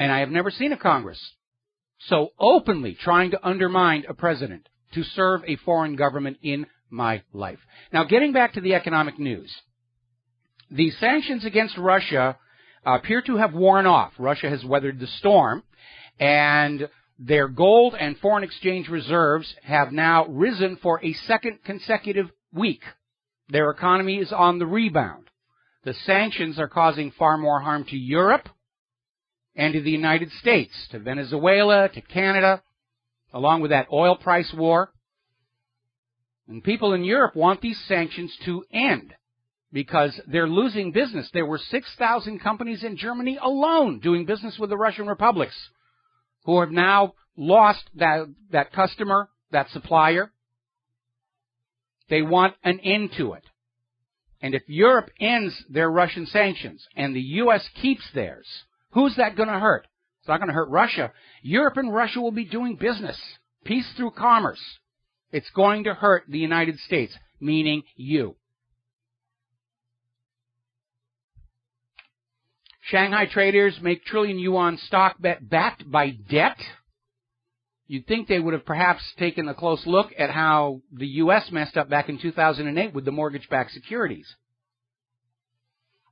And I have never seen a Congress so openly trying to undermine a president to serve a foreign government in my life. Now, getting back to the economic news. The sanctions against Russia appear to have worn off. Russia has weathered the storm, and their gold and foreign exchange reserves have now risen for a second consecutive week. Their economy is on the rebound. The sanctions are causing far more harm to Europe and to the United States, to Venezuela, to Canada, along with that oil price war. And people in Europe want these sanctions to end because they're losing business. There were 6,000 companies in Germany alone doing business with the Russian republics, who have now lost that customer, that supplier. They want an end to it. And if Europe ends their Russian sanctions and the U.S. keeps theirs, who's that going to hurt? It's not going to hurt Russia. Europe and Russia will be doing business peace through commerce, it's going to hurt the United States, meaning you. Shanghai traders make trillion yuan stock bet backed by debt. You'd think they would have perhaps taken a close look at how the U.S. messed up back in 2008 with the mortgage-backed securities.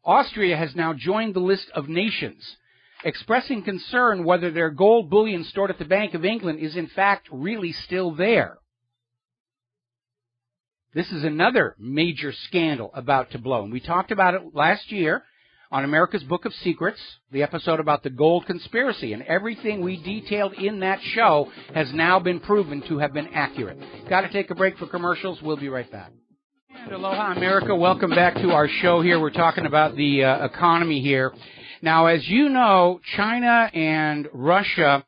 Austria has now joined the list of nations expressing concern whether their gold bullion stored at the Bank of England is in fact really still there. This is another major scandal about to blow. And we talked about it last year on America's Book of Secrets, the episode about the gold conspiracy, and everything we detailed in that show has now been proven to have been accurate. Got to take a break for commercials. We'll be right back. And aloha, America. Welcome back to our show here. We're talking about the economy here. Now, as you know, China and Russia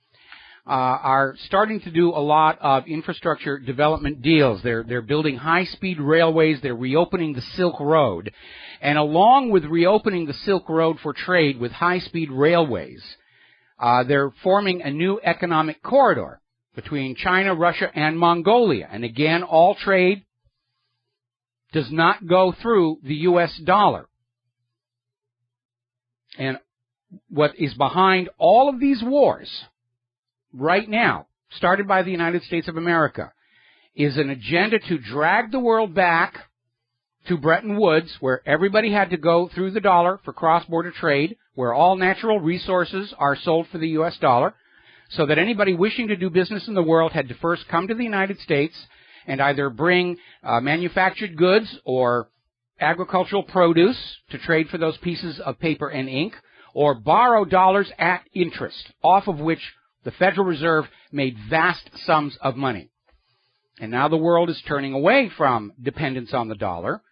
are starting to do a lot of infrastructure development deals. They're building high-speed railways. They're reopening the Silk Road. And along with reopening the Silk Road for trade with high-speed railways, they're forming a new economic corridor between China, Russia, and Mongolia. And again, all trade does not go through the U.S. dollar. And what is behind all of these wars right now, started by the United States of America, is an agenda to drag the world back to Bretton Woods, where everybody had to go through the dollar for cross-border trade, where all natural resources are sold for the U.S. dollar, so that anybody wishing to do business in the world had to first come to the United States and either bring manufactured goods or agricultural produce to trade for those pieces of paper and ink, or borrow dollars at interest, off of which the Federal Reserve made vast sums of money. And now the world is turning away from dependence on the dollar,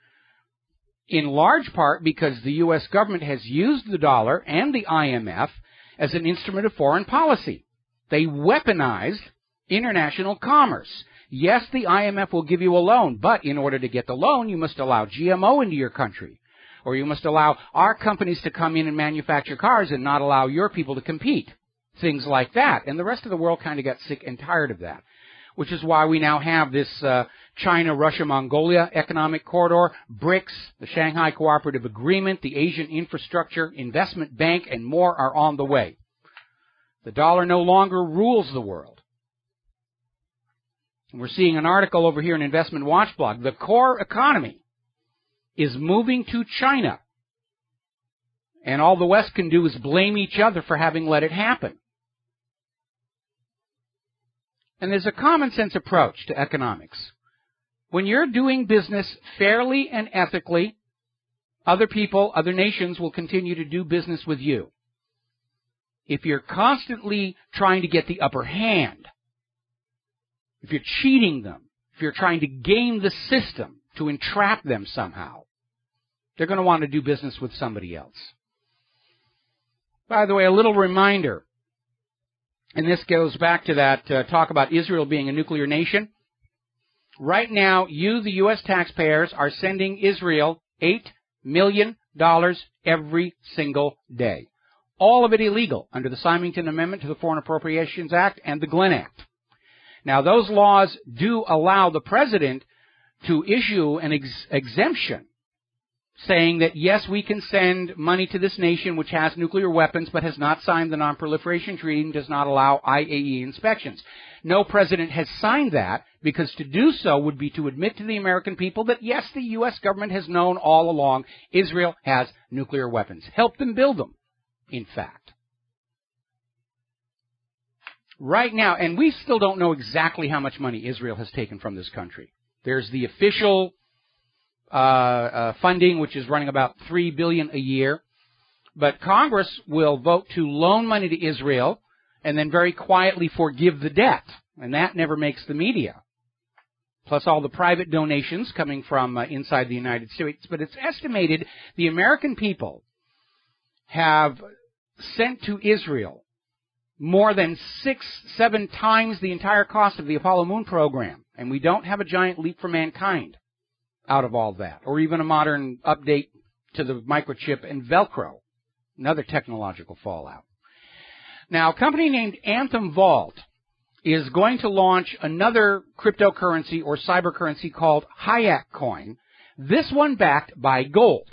in large part because the U.S. government has used the dollar and the IMF as an instrument of foreign policy. They weaponized international commerce. Yes, the IMF will give you a loan, but in order to get the loan, you must allow GMO into your country, or you must allow our companies to come in and manufacture cars and not allow your people to compete. Things like that. And the rest of the world kind of got sick and tired of that, which is why we now have this China, Russia, Mongolia economic corridor, BRICS, the Shanghai Cooperative Agreement, the Asian Infrastructure Investment Bank, and more are on the way. The dollar no longer rules the world. And we're seeing an article over here in Investment Watch Blog. The core economy is moving to China. And all the West can do is blame each other for having let it happen. And there's a common sense approach to economics. When you're doing business fairly and ethically, other people, other nations will continue to do business with you. If you're constantly trying to get the upper hand, if you're cheating them, if you're trying to game the system to entrap them somehow, they're going to want to do business with somebody else. By the way, a little reminder, and this goes back to that talk about Israel being a nuclear nation. Right now, you, the U.S. taxpayers, are sending Israel $8 million every single day. All of it illegal under the Symington Amendment to the Foreign Appropriations Act and the Glenn Act. Now, those laws do allow the president to issue an exemption saying that, yes, we can send money to this nation which has nuclear weapons but has not signed the Non-Proliferation Treaty and does not allow IAEA inspections. No president has signed that because to do so would be to admit to the American people that, yes, the U.S. government has known all along Israel has nuclear weapons. Help them build them, in fact. Right now, and we still don't know exactly how much money Israel has taken from this country. There's the official funding, which is running about $3 billion a year. But Congress will vote to loan money to Israel and then very quietly forgive the debt. And that never makes the media. Plus all the private donations coming from inside the United States. But it's estimated the American people have sent to Israel more than 6-7 times the entire cost of the Apollo moon program. And we don't have a giant leap for mankind out of all that, or even a modern update to the microchip and Velcro, another technological fallout. Now, a company named Anthem Vault is going to launch another cryptocurrency or cybercurrency called Hayek Coin, this one backed by gold,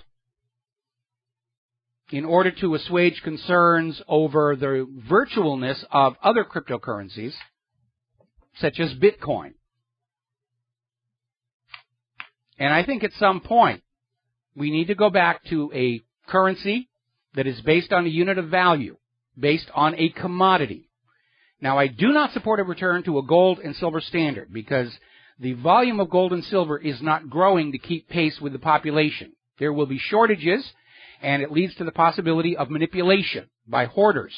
in order to assuage concerns over the virtualness of other cryptocurrencies, such as Bitcoin. And I think at some point, we need to go back to a currency that is based on a unit of value, based on a commodity. Now, I do not support a return to a gold and silver standard because the volume of gold and silver is not growing to keep pace with the population. There will be shortages, and it leads to the possibility of manipulation by hoarders.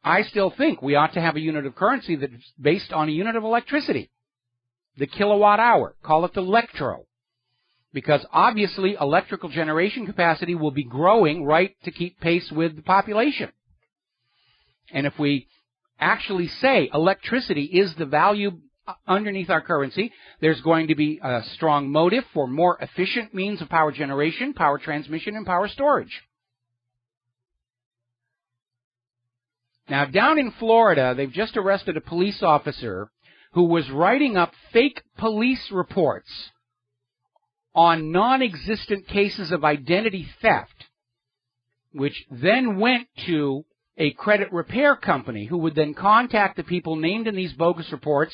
I still think we ought to have a unit of currency that's based on a unit of electricity, the kilowatt hour. Call it the electro, because obviously electrical generation capacity will be growing right to keep pace with the population. And if we actually say electricity is the value underneath our currency, there's going to be a strong motive for more efficient means of power generation, power transmission, and power storage. Now, down in Florida, they've just arrested a police officer who was writing up fake police reports on non-existent cases of identity theft, which then went to a credit repair company who would then contact the people named in these bogus reports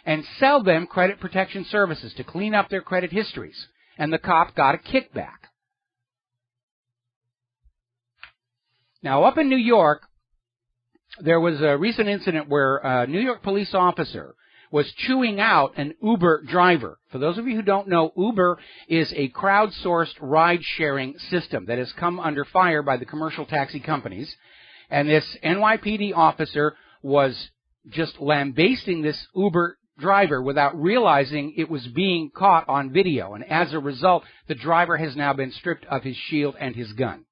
and sell them credit protection services to clean up their credit histories. And the cop got a kickback. Now, up in New York, there was a recent incident where a New York police officer was chewing out an Uber driver. For those of you who don't know, Uber is a crowdsourced ride-sharing system that has come under fire by the commercial taxi companies. And this NYPD officer was just lambasting this Uber driver without realizing it was being caught on video. And as a result, the driver has now been stripped of his shield and his gun.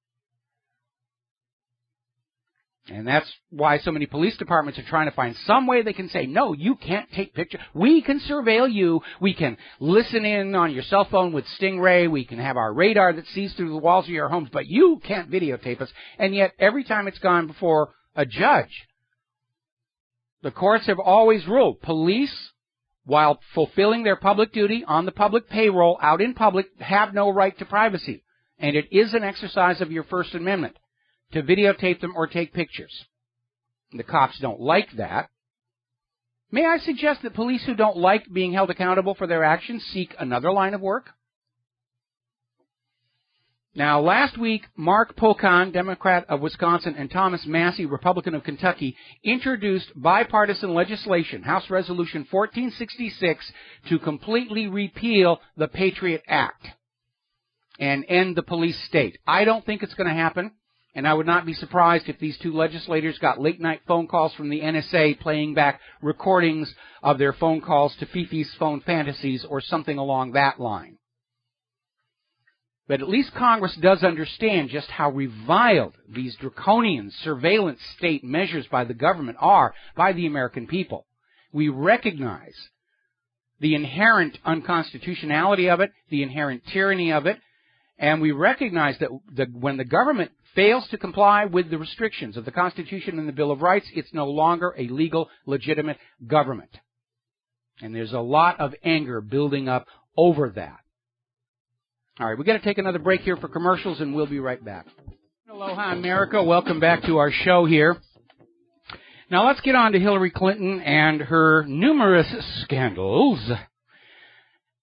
And that's why so many police departments are trying to find some way they can say, no, you can't take pictures. We can surveil you. We can listen in on your cell phone with Stingray. We can have our radar that sees through the walls of your homes, but you can't videotape us. And yet, every time it's gone before a judge, the courts have always ruled police, while fulfilling their public duty on the public payroll out in public, have no right to privacy. And it is an exercise of your First Amendment to videotape them or take pictures. The cops don't like that. May I suggest that police who don't like being held accountable for their actions seek another line of work? Now, last week, Mark Pocan, Democrat of Wisconsin, and Thomas Massie, Republican of Kentucky, introduced bipartisan legislation, House Resolution 1466, to completely repeal the Patriot Act and end the police state. I don't think it's going to happen. And I would not be surprised if these two legislators got late-night phone calls from the NSA playing back recordings of their phone calls to Fifi's Phone Fantasies or something along that line. But at least Congress does understand just how reviled these draconian surveillance state measures by the government are by the American people. We recognize the inherent unconstitutionality of it, the inherent tyranny of it, and we recognize that when the government fails to comply with the restrictions of the Constitution and the Bill of Rights, it's no longer a legal, legitimate government. And there's a lot of anger building up over that. All right, we've got to take another break here for commercials, and we'll be right back. Aloha, America. Welcome back to our show here. Now let's get on to Hillary Clinton and her numerous scandals.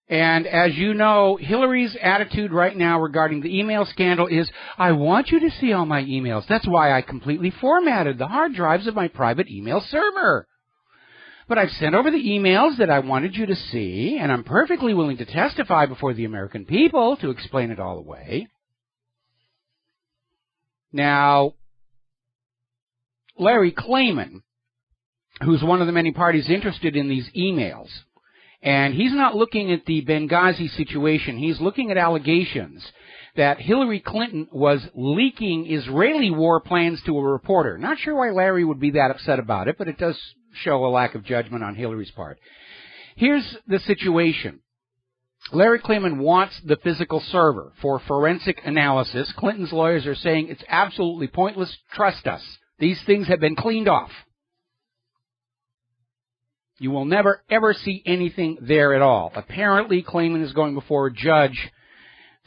And as you know, Hillary's attitude right now regarding the email scandal is, I want you to see all my emails. That's why I completely formatted the hard drives of my private email server. But I've sent over the emails that I wanted you to see, and I'm perfectly willing to testify before the American people to explain it all away. Now, Larry Klayman, who's one of the many parties interested in these emails, and he's not looking at the Benghazi situation. He's looking at allegations that Hillary Clinton was leaking Israeli war plans to a reporter. Not sure why Larry would be that upset about it, but it does show a lack of judgment on Hillary's part. Here's the situation. Larry Klayman wants the physical server for forensic analysis. Clinton's lawyers are saying it's absolutely pointless. Trust us. These things have been cleaned off. You will never, ever see anything there at all. Apparently, Klayman is going before a judge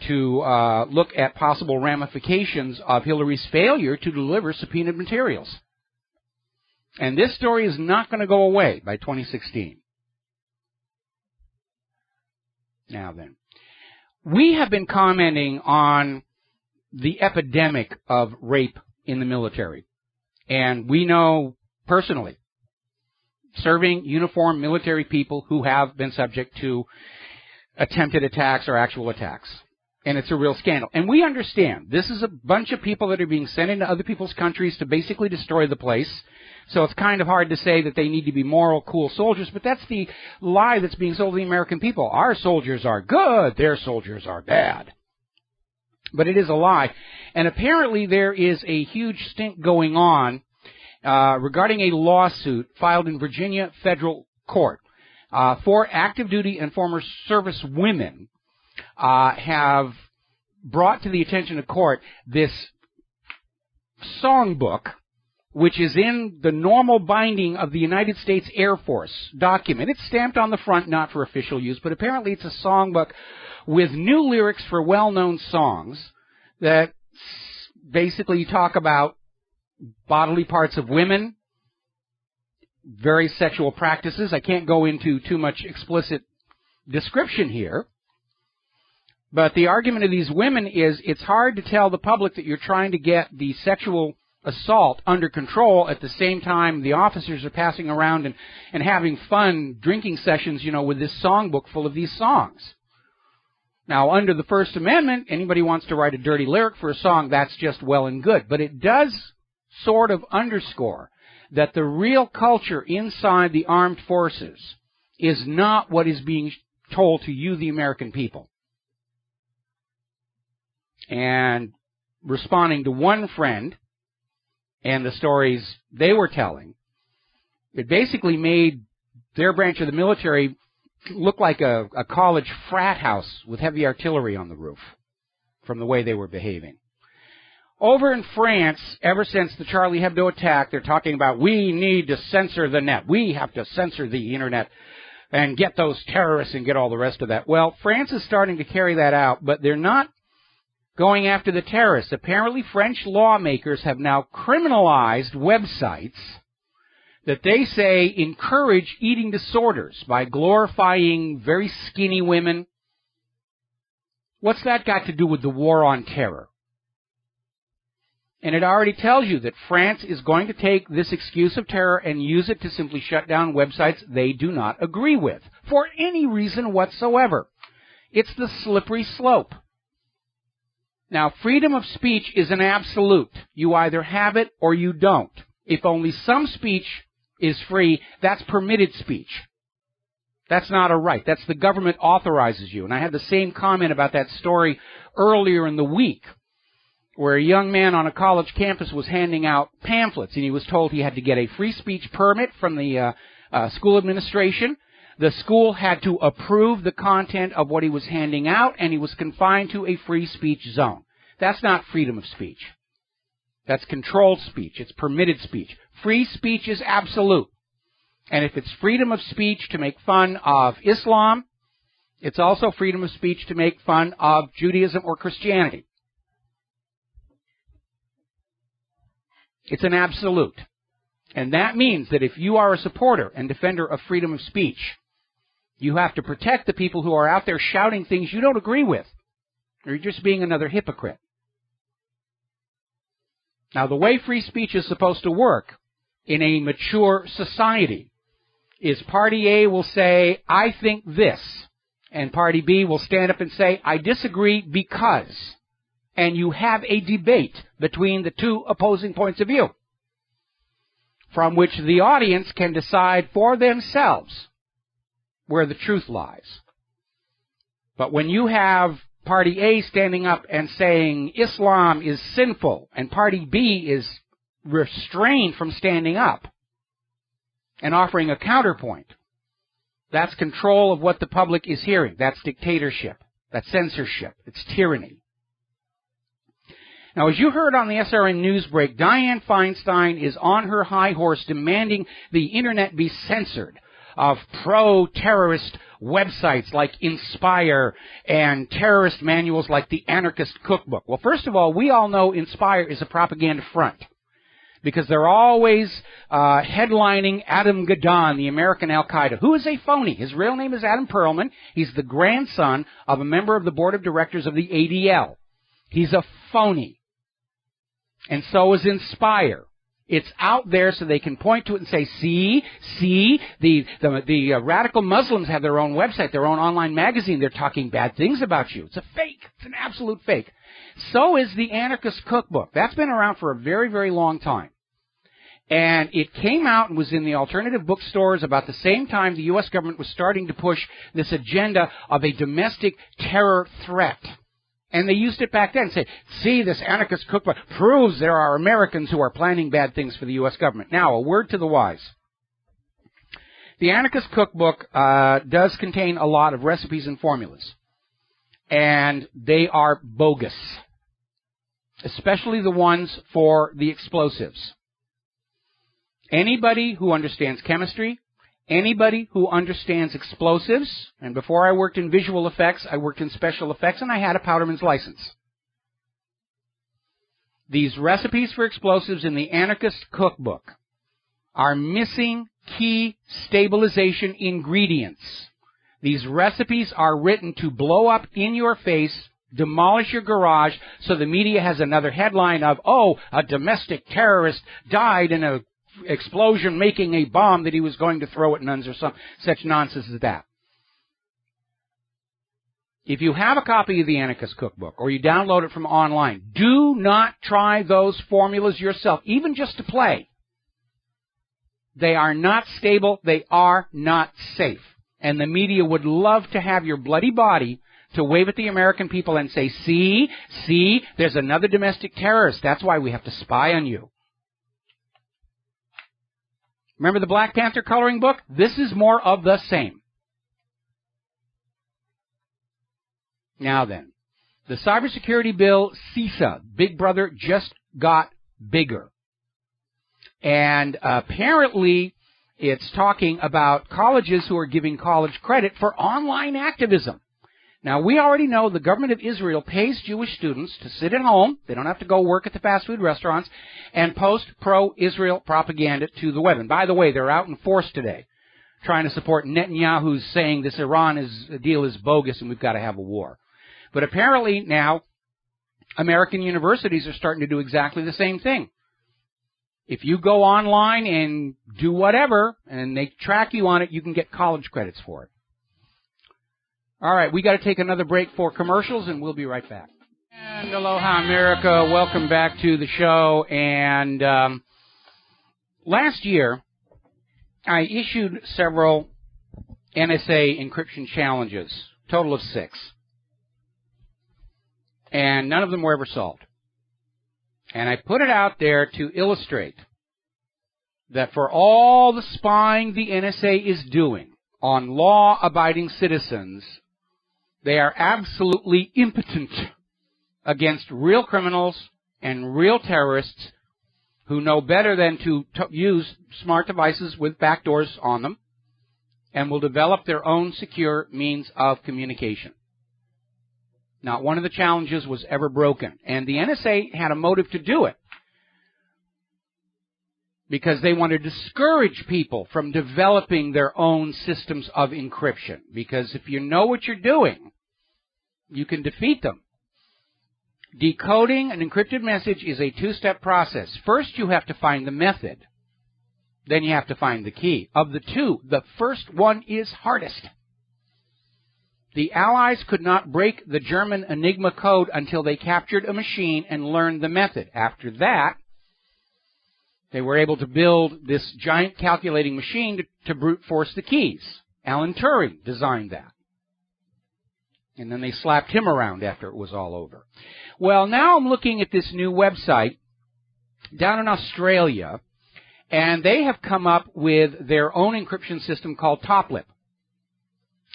to look at possible ramifications of Hillary's failure to deliver subpoenaed materials. And this story is not going to go away by 2016. Now then, we have been commenting on the epidemic of rape in the military. And we know personally, serving uniformed military people who have been subject to attempted attacks or actual attacks. And it's a real scandal. And we understand this is a bunch of people that are being sent into other people's countries to basically destroy the place. So it's kind of hard to say that they need to be moral, cool soldiers, but that's the lie that's being sold to the American people. Our soldiers are good, their soldiers are bad. But it is a lie. And apparently there is a huge stink going on regarding a lawsuit filed in Virginia federal court. 4 active duty and former service women have brought to the attention of court this songbook, which is in the normal binding of the United States Air Force document. It's stamped on the front, not for official use, but apparently it's a songbook with new lyrics for well-known songs that basically talk about bodily parts of women, various sexual practices. I can't go into too much explicit description here. But the argument of these women is it's hard to tell the public that you're trying to get the sexual assault under control at the same time the officers are passing around and having fun drinking sessions, with this songbook full of these songs. Now, under the First Amendment, anybody wants to write a dirty lyric for a song, that's just well and good. But it does sort of underscore that the real culture inside the armed forces is not what is being told to you, the American people. And responding to one friend and the stories they were telling, it basically made their branch of the military look like a college frat house with heavy artillery on the roof from the way they were behaving. Over in France, ever since the Charlie Hebdo attack, they're talking about we need to censor the net. We have to censor the internet and get those terrorists and get all the rest of that. Well, France is starting to carry that out, but they're not going after the terrorists. Apparently, French lawmakers have now criminalized websites that they say encourage eating disorders by glorifying very skinny women. What's that got to do with the war on terror? And it already tells you that France is going to take this excuse of terror and use it to simply shut down websites they do not agree with, for any reason whatsoever. It's the slippery slope. Now, freedom of speech is an absolute. You either have it or you don't. If only some speech is free, that's permitted speech. That's not a right. That's the government authorizes you. And I had the same comment about that story earlier in the week, where a young man on a college campus was handing out pamphlets, and he was told he had to get a free speech permit from the school administration. The school had to approve the content of what he was handing out, and he was confined to a free speech zone. That's not freedom of speech. That's controlled speech. It's permitted speech. Free speech is absolute. And if it's freedom of speech to make fun of Islam, it's also freedom of speech to make fun of Judaism or Christianity. It's an absolute. And that means that if you are a supporter and defender of freedom of speech, you have to protect the people who are out there shouting things you don't agree with, or you're just being another hypocrite. Now, the way free speech is supposed to work in a mature society is Party A will say, I think this, and Party B will stand up and say, I disagree because, and you have a debate between the two opposing points of view, from which the audience can decide for themselves where the truth lies. But when you have Party A standing up and saying Islam is sinful, and Party B is restrained from standing up and offering a counterpoint, that's control of what the public is hearing. That's dictatorship. That's censorship. It's tyranny. Now, as you heard on the SRN Newsbreak, Dianne Feinstein is on her high horse demanding the internet be censored. of pro-terrorist websites like Inspire and terrorist manuals like the Anarchist Cookbook. Well, first of all, we all know Inspire is a propaganda front, because they're always headlining Adam Gaddan, the American Al-Qaeda, who is a phony. His real name is Adam Perlman. He's the grandson of a member of the board of directors of the ADL. He's a phony. And so is Inspire. It's out there so they can point to it and say, see, the radical Muslims have their own website, their own online magazine. They're talking bad things about you. It's a fake. It's an absolute fake. So is the Anarchist Cookbook. That's been around for a very, very long time. And it came out and was in the alternative bookstores about the same time the U.S. government was starting to push this agenda of a domestic terror threat. And they used it back then and said, see, this Anarchist Cookbook proves there are Americans who are planning bad things for the U.S. government. Now, a word to the wise. The Anarchist Cookbook does contain a lot of recipes and formulas. And they are bogus, especially the ones for the explosives. Anybody who understands chemistry, anybody who understands explosives, and before I worked in visual effects, I worked in special effects, and I had a powderman's license. These recipes for explosives in the Anarchist Cookbook are missing key stabilization ingredients. These recipes are written to blow up in your face, demolish your garage, so the media has another headline of, oh, a domestic terrorist died in a explosion making a bomb that he was going to throw at nuns or some such nonsense as that. If you have a copy of the Anarchist Cookbook or you download it from online, do not try those formulas yourself, even just to play. They are not stable. They are not safe. And the media would love to have your bloody body to wave at the American people and say, see, there's another domestic terrorist. That's why we have to spy on you. Remember the Black Panther coloring book? This is more of the same. Now then, the cybersecurity bill, CISA, Big Brother, just got bigger. And apparently it's talking about colleges who are giving college credit for online activism. Now, we already know the government of Israel pays Jewish students to sit at home. They don't have to go work at the fast food restaurants and post pro-Israel propaganda to the web. And by the way, they're out in force today trying to support Netanyahu's saying this Iran deal is bogus and we've got to have a war. But apparently now American universities are starting to do exactly the same thing. If you go online and do whatever and they track you on it, you can get college credits for it. All right, we got to take another break for commercials, and we'll be right back. And aloha, America. Welcome back to the show. And last year, I issued several NSA encryption challenges, total of 6. And none of them were ever solved. And I put it out there to illustrate that for all the spying the NSA is doing on law-abiding citizens, they are absolutely impotent against real criminals and real terrorists who know better than to use smart devices with backdoors on them and will develop their own secure means of communication. Not one of the challenges was ever broken. And the NSA had a motive to do it because they want to discourage people from developing their own systems of encryption. Because if you know what you're doing, you can defeat them. Decoding an encrypted message is a 2-step process. First, you have to find the method. Then you have to find the key. Of the two, the first one is hardest. The Allies could not break the German Enigma code until they captured a machine and learned the method. After that, they were able to build this giant calculating machine to brute force the keys. Alan Turing designed that. And then they slapped him around after it was all over. Well, now I'm looking at this new website down in Australia, and they have come up with their own encryption system called Toplip.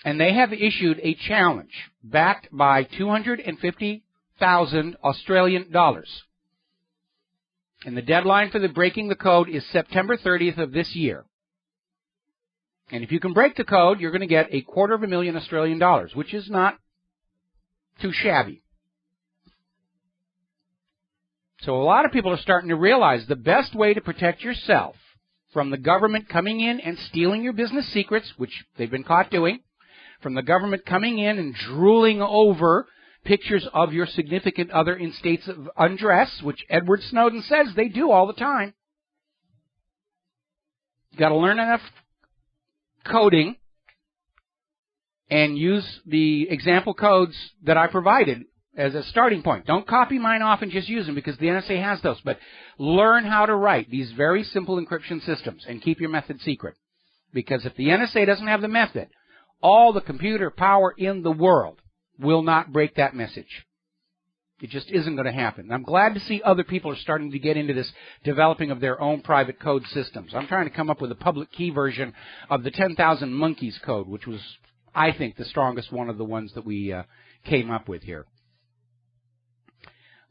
And they have issued a challenge backed by 250,000 Australian dollars. And the deadline for breaking the code is September 30th of this year. And if you can break the code, you're going to get $250,000 Australian dollars, which is not too shabby. So a lot of people are starting to realize the best way to protect yourself from the government coming in and stealing your business secrets, which they've been caught doing, from the government coming in and drooling over pictures of your significant other in states of undress, which Edward Snowden says they do all the time. You've got to learn enough coding and use the example codes that I provided as a starting point. Don't copy mine off and just use them because the NSA has those, but learn how to write these very simple encryption systems and keep your method secret. Because if the NSA doesn't have the method, all the computer power in the world will not break that message. It just isn't going to happen. I'm glad to see other people are starting to get into this developing of their own private code systems. I'm trying to come up with a public key version of the 10,000 Monkeys code, which was, I think, the strongest one of the ones that we came up with here.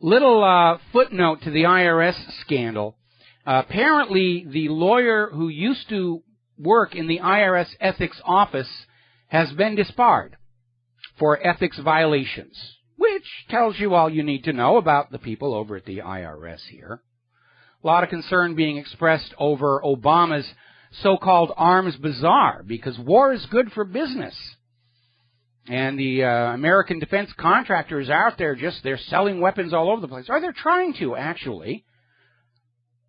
Little footnote to the IRS scandal. Apparently, the lawyer who used to work in the IRS ethics office has been disbarred for ethics violations, which tells you all you need to know about the people over at the IRS here. A lot of concern being expressed over Obama's so-called arms bazaar, because war is good for business. And the American defense contractors out there they're selling weapons all over the place. Or they're trying to, actually.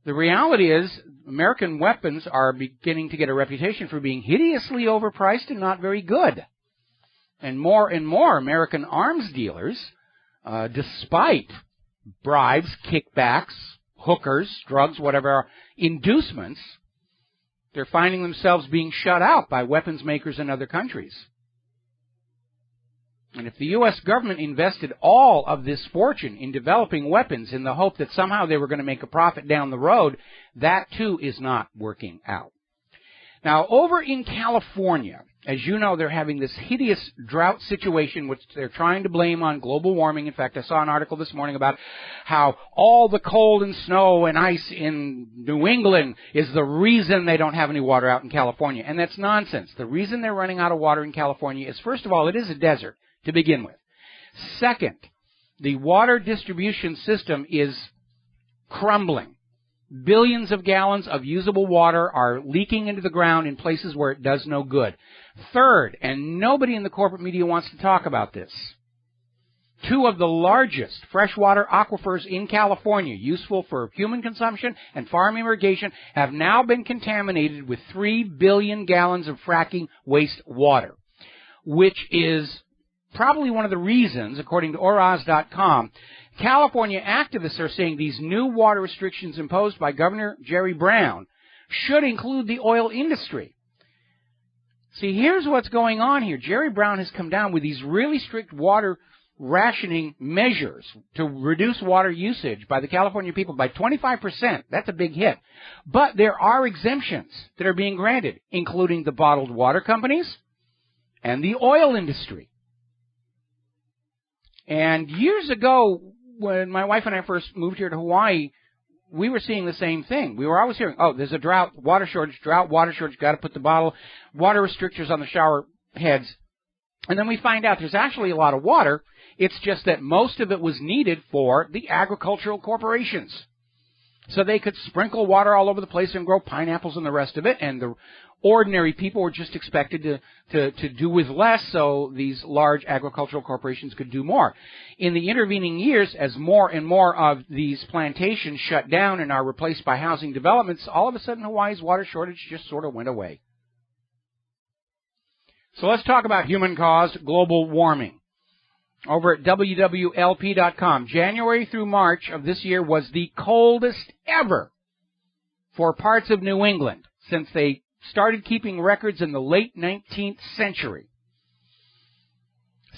The reality is, American weapons are beginning to get a reputation for being hideously overpriced and not very good. And more American arms dealers, despite bribes, kickbacks, hookers, drugs, whatever, inducements, they're finding themselves being shut out by weapons makers in other countries. And if the U.S. government invested all of this fortune in developing weapons in the hope that somehow they were going to make a profit down the road, that too is not working out. Now, over in California, as you know, they're having this hideous drought situation, which they're trying to blame on global warming. In fact, I saw an article this morning about how all the cold and snow and ice in New England is the reason they don't have any water out in California. And that's nonsense. The reason they're running out of water in California is, first of all, it is a desert to begin with. Second, the water distribution system is crumbling. Billions of gallons of usable water are leaking into the ground in places where it does no good. Third, and nobody in the corporate media wants to talk about this, 2 of the largest freshwater aquifers in California, useful for human consumption and farm irrigation, have now been contaminated with 3 billion gallons of fracking waste water, which is probably one of the reasons, according to Oraz.com, California activists are saying these new water restrictions imposed by Governor Jerry Brown should include the oil industry. See, here's what's going on here. Jerry Brown has come down with these really strict water rationing measures to reduce water usage by the California people by 25%. That's a big hit. But there are exemptions that are being granted, including the bottled water companies and the oil industry. And years ago, when my wife and I first moved here to Hawaii, we were seeing the same thing. We were always hearing, oh, there's a drought, water shortage, got to put the bottle, water restrictors on the shower heads. And then we find out there's actually a lot of water. It's just that most of it was needed for the agricultural corporations. So they could sprinkle water all over the place and grow pineapples and the rest of it, and the ordinary people were just expected to do with less, so these large agricultural corporations could do more. In the intervening years, as more and more of these plantations shut down and are replaced by housing developments, all of a sudden Hawaii's water shortage just sort of went away. So let's talk about human-caused global warming. Over at WWLP.com, January through March of this year was the coldest ever for parts of New England since they started keeping records in the late 19th century.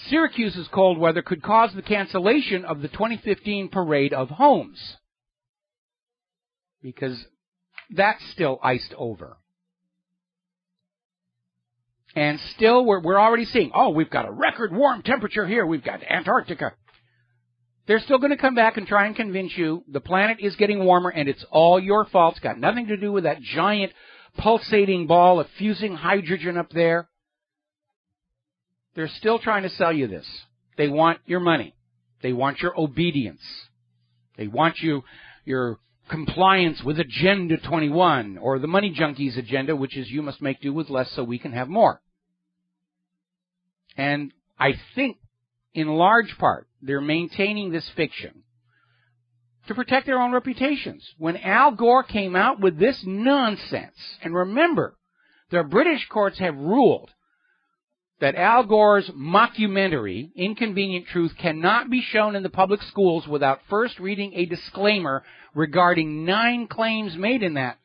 Syracuse's cold weather could cause the cancellation of the 2015 Parade of Homes, because that's still iced over. And still, we're already seeing, oh, we've got a record warm temperature here. We've got Antarctica. They're still going to come back and try and convince you the planet is getting warmer and it's all your fault. It's got nothing to do with that giant pulsating ball of fusing hydrogen up there. They're still trying to sell you this. They want your money. They want your obedience. They want your compliance with Agenda 21 or the money junkies agenda, which is you must make do with less so we can have more. And I think in large part they're maintaining this fiction to protect their own reputations. When Al Gore came out with this nonsense, and remember, the British courts have ruled that Al Gore's mockumentary, Inconvenient Truth, cannot be shown in the public schools without first reading a disclaimer regarding 9 claims made in that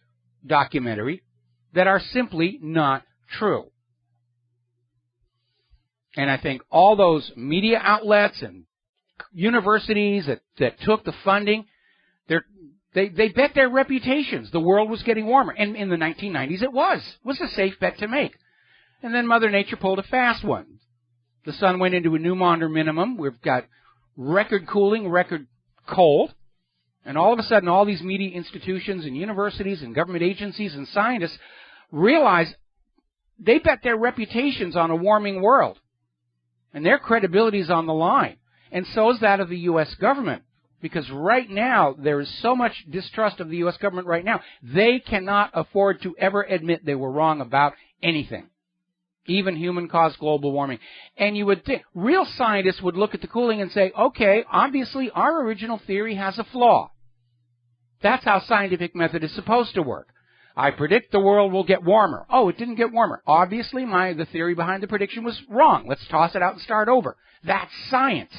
documentary that are simply not true. And I think all those media outlets and universities that took the funding, they bet their reputations the world was getting warmer. And in the 1990s it was a safe bet to make. And then Mother Nature pulled a fast one. The sun went into a new Maunder minimum. We've got record cooling, record cold. And all of a sudden, all these media institutions and universities and government agencies and scientists realize they bet their reputations on a warming world. And their credibility is on the line. And so is that of the U.S. government. Because right now, there is so much distrust of the U.S. government right now, they cannot afford to ever admit they were wrong about anything. Even human-caused global warming. And you would think, real scientists would look at the cooling and say, okay, obviously our original theory has a flaw. That's how scientific method is supposed to work. I predict the world will get warmer. Oh, it didn't get warmer. Obviously, the theory behind the prediction was wrong. Let's toss it out and start over. That's science.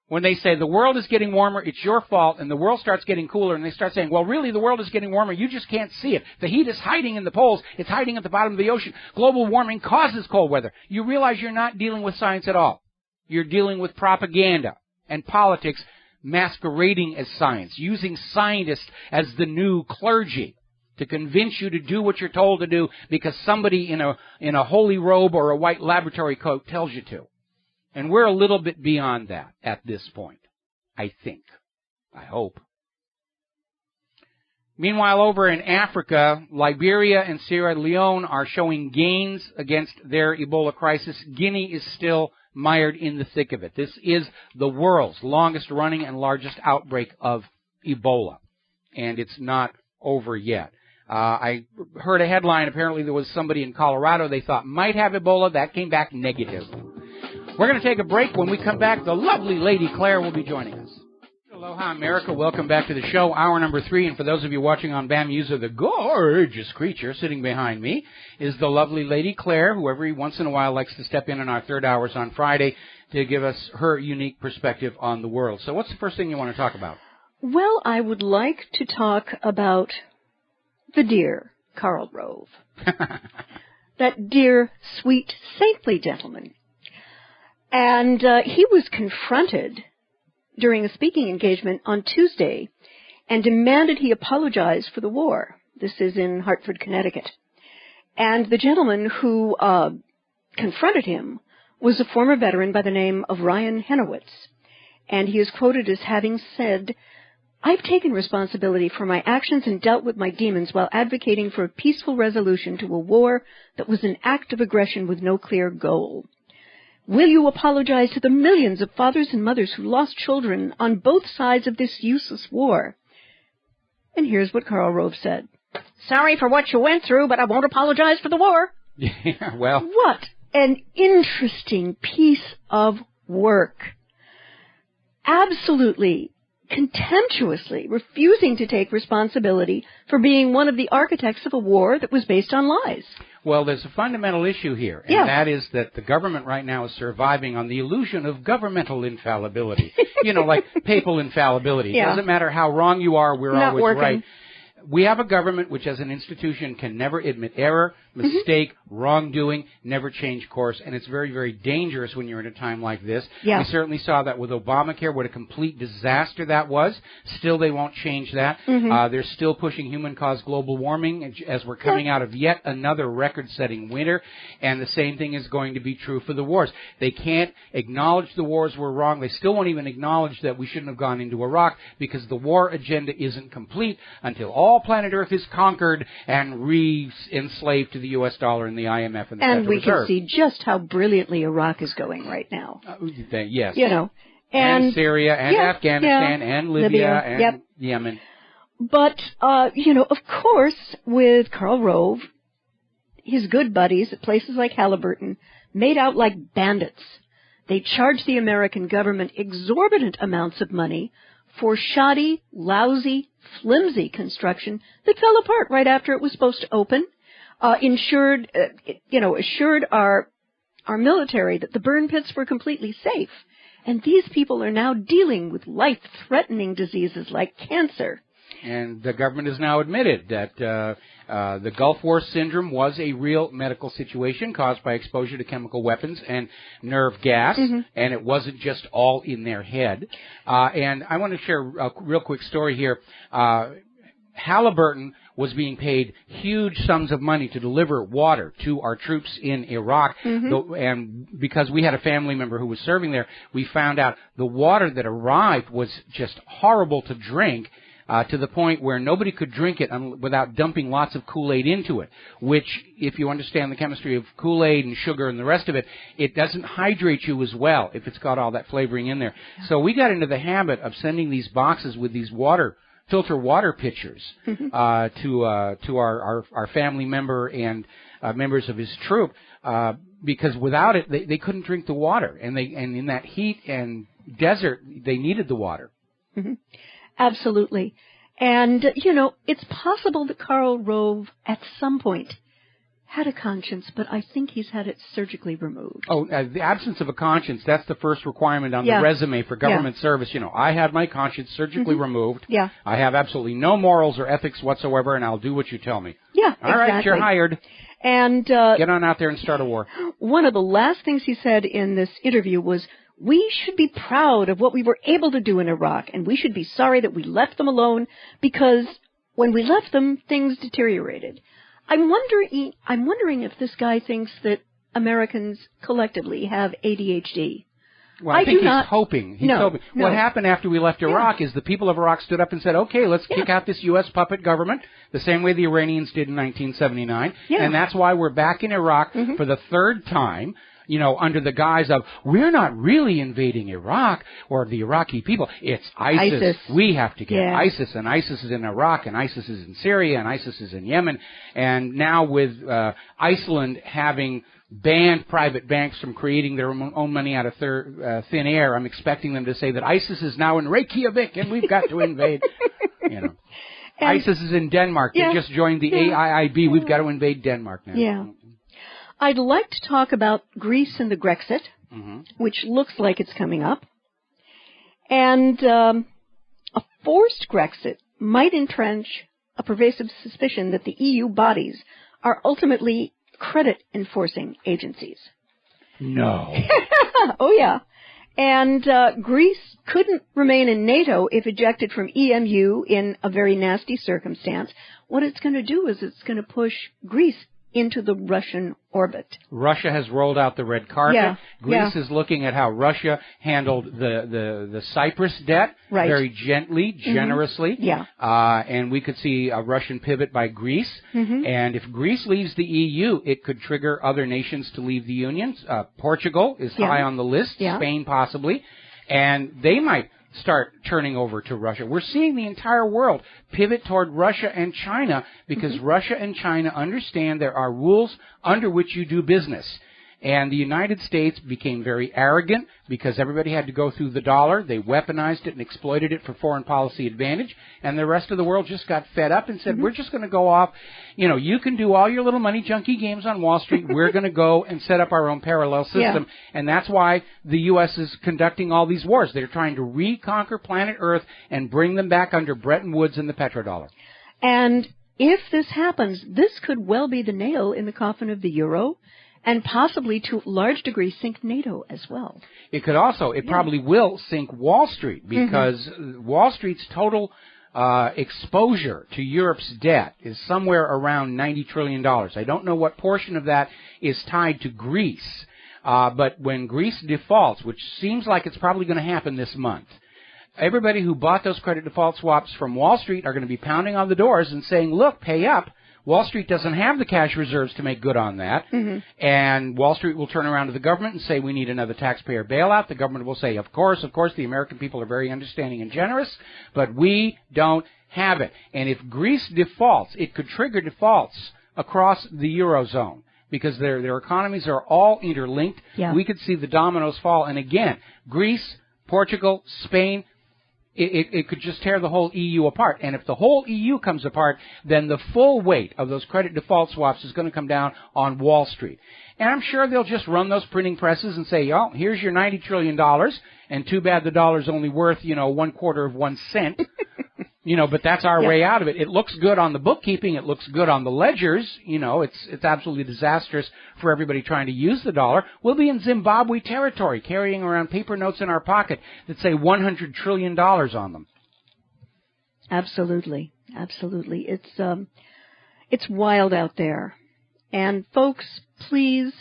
When they say the world is getting warmer, it's your fault, and the world starts getting cooler, and they start saying, well, really, the world is getting warmer, you just can't see it. The heat is hiding in the poles. It's hiding at the bottom of the ocean. Global warming causes cold weather. You realize you're not dealing with science at all. You're dealing with propaganda and politics masquerading as science, using scientists as the new clergy to convince you to do what you're told to do because somebody in a holy robe or a white laboratory coat tells you to. And we're a little bit beyond that at this point, I think. I hope. Meanwhile, over in Africa, Liberia and Sierra Leone are showing gains against their Ebola crisis. Guinea is still mired in the thick of it. This is the world's longest running and largest outbreak of Ebola. And it's not over yet. I heard a headline. Apparently there was somebody in Colorado they thought might have Ebola. That came back negative. We're going to take a break. When we come back, the lovely Lady Claire will be joining us. Aloha, America. Welcome back to the show, hour number 3. And for those of you watching on BAMUSA, the gorgeous creature sitting behind me is the lovely Lady Claire, who every once in a while likes to step in our third hours on Friday to give us her unique perspective on the world. So what's the first thing you want to talk about? Well, I would like to talk about the dear Karl Rove. That dear, sweet, saintly gentleman. And he was confronted during a speaking engagement on Tuesday and demanded he apologize for the war. This is in Hartford, Connecticut. And the gentleman who confronted him was a former veteran by the name of Ryan Henowitz. And he is quoted as having said, "I've taken responsibility for my actions and dealt with my demons while advocating for a peaceful resolution to a war that was an act of aggression with no clear goal. Will you apologize to the millions of fathers and mothers who lost children on both sides of this useless war?" And here's what Karl Rove said. "Sorry for what you went through, but I won't apologize for the war." Yeah, well. What an interesting piece of work. Absolutely, contemptuously refusing to take responsibility for being one of the architects of a war that was based on lies. Well, there's a fundamental issue here, and that is that the government right now is surviving on the illusion of governmental infallibility. You know, like papal infallibility. It doesn't matter how wrong you are, we're Not always working. right. We have a government which, as an institution, can never admit error, mistake, wrongdoing, never change course, and it's very, very dangerous when you're in a time like this. Yeah. We certainly saw that with Obamacare, what a complete disaster that was. Still, they won't change that. They're still pushing human-caused global warming as we're coming out of yet another record-setting winter, and the same thing is going to be true for the wars. They can't acknowledge the wars were wrong. They still won't even acknowledge that we shouldn't have gone into Iraq because the war agenda isn't complete until all all planet Earth is conquered and re-enslaved to the U.S. dollar and the IMF and the Federal Reserve. And we can see just how brilliantly Iraq is going right now. Yes. You know. And Syria and Afghanistan and Libya and Yemen. But, you know, of course, with Karl Rove, his good buddies at places like Halliburton made out like bandits. They charged the American government exorbitant amounts of money for shoddy, lousy, flimsy construction that fell apart right after it was supposed to open, assured our military that the burn pits were completely safe. And these people are now dealing with life-threatening diseases like cancer. And the government has now admitted that the Gulf War syndrome was a real medical situation caused by exposure to chemical weapons and nerve gas, and it wasn't just all in their head. And I want to share a real quick story here. Halliburton was being paid huge sums of money to deliver water to our troops in Iraq. And because we had a family member who was serving there, we found out the water that arrived was just horrible to drink, to the point where nobody could drink it without dumping lots of Kool-Aid into it, which, if you understand the chemistry of Kool-Aid and sugar and the rest of it, it doesn't hydrate you as well if it's got all that flavoring in there. So we got into the habit of sending these boxes with these filter water pitchers to our family member and members of his troop, because without it they couldn't drink the water, and in that heat and desert they needed the water. Absolutely. And, you know, it's possible that Karl Rove at some point had a conscience, but I think he's had it surgically removed. Oh, the absence of a conscience, that's the first requirement on the resume for government service. You know, I had my conscience surgically removed. I have absolutely no morals or ethics whatsoever, and I'll do what you tell me. All right, you're hired. And get on out there and start a war. One of the last things he said in this interview was, we should be proud of what we were able to do in Iraq, and we should be sorry that we left them alone, because when we left them, things deteriorated. I'm wondering if this guy thinks that Americans collectively have ADHD. Well, I think he's hoping. Hoping. What happened after we left Iraq is the people of Iraq stood up and said, okay, let's kick out this U.S. puppet government, the same way the Iranians did in 1979. And that's why we're back in Iraq for the third time, you know, under the guise of, we're not really invading Iraq or the Iraqi people. It's ISIS. We have to get ISIS, and ISIS is in Iraq, and ISIS is in Syria, and ISIS is in Yemen. And now with Iceland having banned private banks from creating their own money out of thin air, I'm expecting them to say that ISIS is now in Reykjavik, and we've got to invade. You know, ISIS is in Denmark. They just joined the AIIB. We've got to invade Denmark now. I'd like to talk about Greece and the Grexit, which looks like it's coming up. And a forced Grexit might entrench a pervasive suspicion that the EU bodies are ultimately credit-enforcing agencies. No. Oh, yeah. And Greece couldn't remain in NATO if ejected from EMU in a very nasty circumstance. What it's going to do is it's going to push Greece into the Russian orbit. Russia has rolled out the red carpet. Greece is looking at how Russia handled the Cyprus debt very gently, generously. And we could see a Russian pivot by Greece. And if Greece leaves the EU, it could trigger other nations to leave the Union. Portugal is high on the list, Spain possibly. And they might start turning over to Russia. We're seeing the entire world pivot toward Russia and China because Russia and China understand there are rules under which you do business. And the United States became very arrogant because everybody had to go through the dollar. They weaponized it and exploited it for foreign policy advantage. And the rest of the world just got fed up and said, we're just going to go off. You know, you can do all your little money junkie games on Wall Street. We're going to go and set up our own parallel system. And that's why the U.S. is conducting all these wars. They're trying to reconquer planet Earth and bring them back under Bretton Woods and the petrodollar. And if this happens, this could well be the nail in the coffin of the euro, and possibly to a large degree sink NATO as well. It could also, it probably will sink Wall Street, because Wall Street's total exposure to Europe's debt is somewhere around $90 trillion. I don't know what portion of that is tied to Greece, but when Greece defaults, which seems like it's probably going to happen this month, everybody who bought those credit default swaps from Wall Street are going to be pounding on the doors and saying, look, pay up. Wall Street doesn't have the cash reserves to make good on that. And Wall Street will turn around to the government and say, we need another taxpayer bailout. The government will say, of course, the American people are very understanding and generous, but we don't have it. And if Greece defaults, it could trigger defaults across the Eurozone because their economies are all interlinked. Yeah. We could see the dominoes fall. And again, Greece, Portugal, Spain, it could just tear the whole EU apart. And if the whole EU comes apart, then the full weight of those credit default swaps is going to come down on Wall Street. And I'm sure they'll just run those printing presses and say, oh, here's your $90 trillion, and too bad the dollar's only worth, 1/4 of 1 cent. But that's our way out of it. It looks good on the bookkeeping. It looks good on the ledgers. It's absolutely disastrous for everybody trying to use the dollar. We'll be in Zimbabwe territory carrying around paper notes in our pocket that say $100 trillion on them. Absolutely. Absolutely. It's wild out there. And folks, please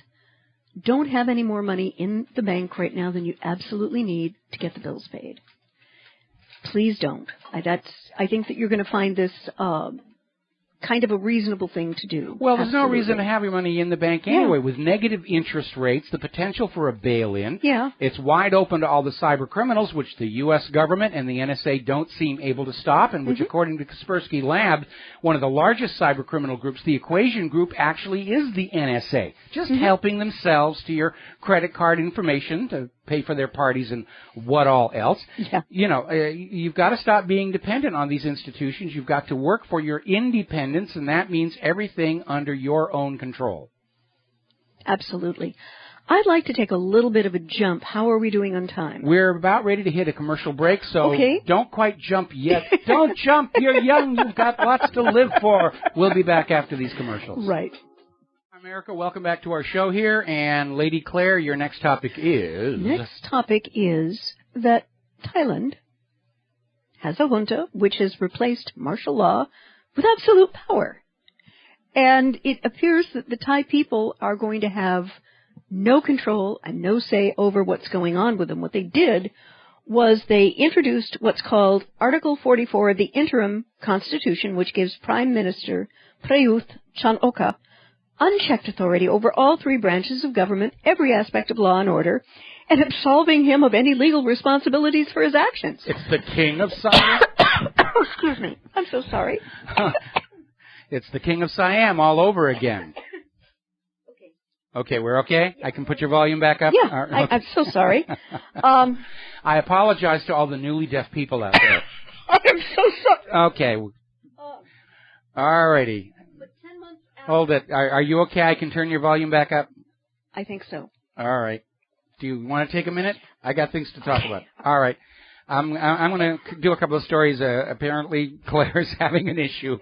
don't have any more money in the bank right now than you absolutely need to get the bills paid. Please don't. I think that you're going to find this kind of a reasonable thing to do. Well, there's no reason to have your money in the bank anyway. With negative interest rates, the potential for a bail-in, it's wide open to all the cyber criminals, which the U.S. government and the NSA don't seem able to stop, and which, according to Kaspersky Lab, one of the largest cyber criminal groups, the Equation Group, actually is the NSA, just helping themselves to your credit card information to pay for their parties and what all else. You've got to stop being dependent on these institutions. You've got to work for your independence, and that means everything under your own control. Absolutely. I'd like to take a little bit of a jump. How are we doing on time? We're about ready to hit a commercial break, so don't quite jump yet. Don't jump. You're young. You've got lots to live for. We'll be back after these commercials. Right. America, welcome back to our show here. And Lady Claire, your next topic is? Next topic is that Thailand has a junta which has replaced martial law with absolute power. And it appears that the Thai people are going to have no control and no say over what's going on with them. What they did was they introduced what's called Article 44 of the Interim Constitution, which gives Prime Minister Prayuth Chan-ocha unchecked authority over all three branches of government, every aspect of law and order, and absolving him of any legal responsibilities for his actions. It's the King of Siam. Oh, excuse me. I'm so sorry. It's the King of Siam all over again. Okay, we're okay? I can put your volume back up? Yeah, I'm so sorry. I apologize to all the newly deaf people out there. I'm so sorry. Okay. All righty. Hold it. Are you okay? I can turn your volume back up? I think so. All right. Do you want to take a minute? I got things to talk about. All right. I'm going to do a couple of stories. Apparently, Claire's having an issue.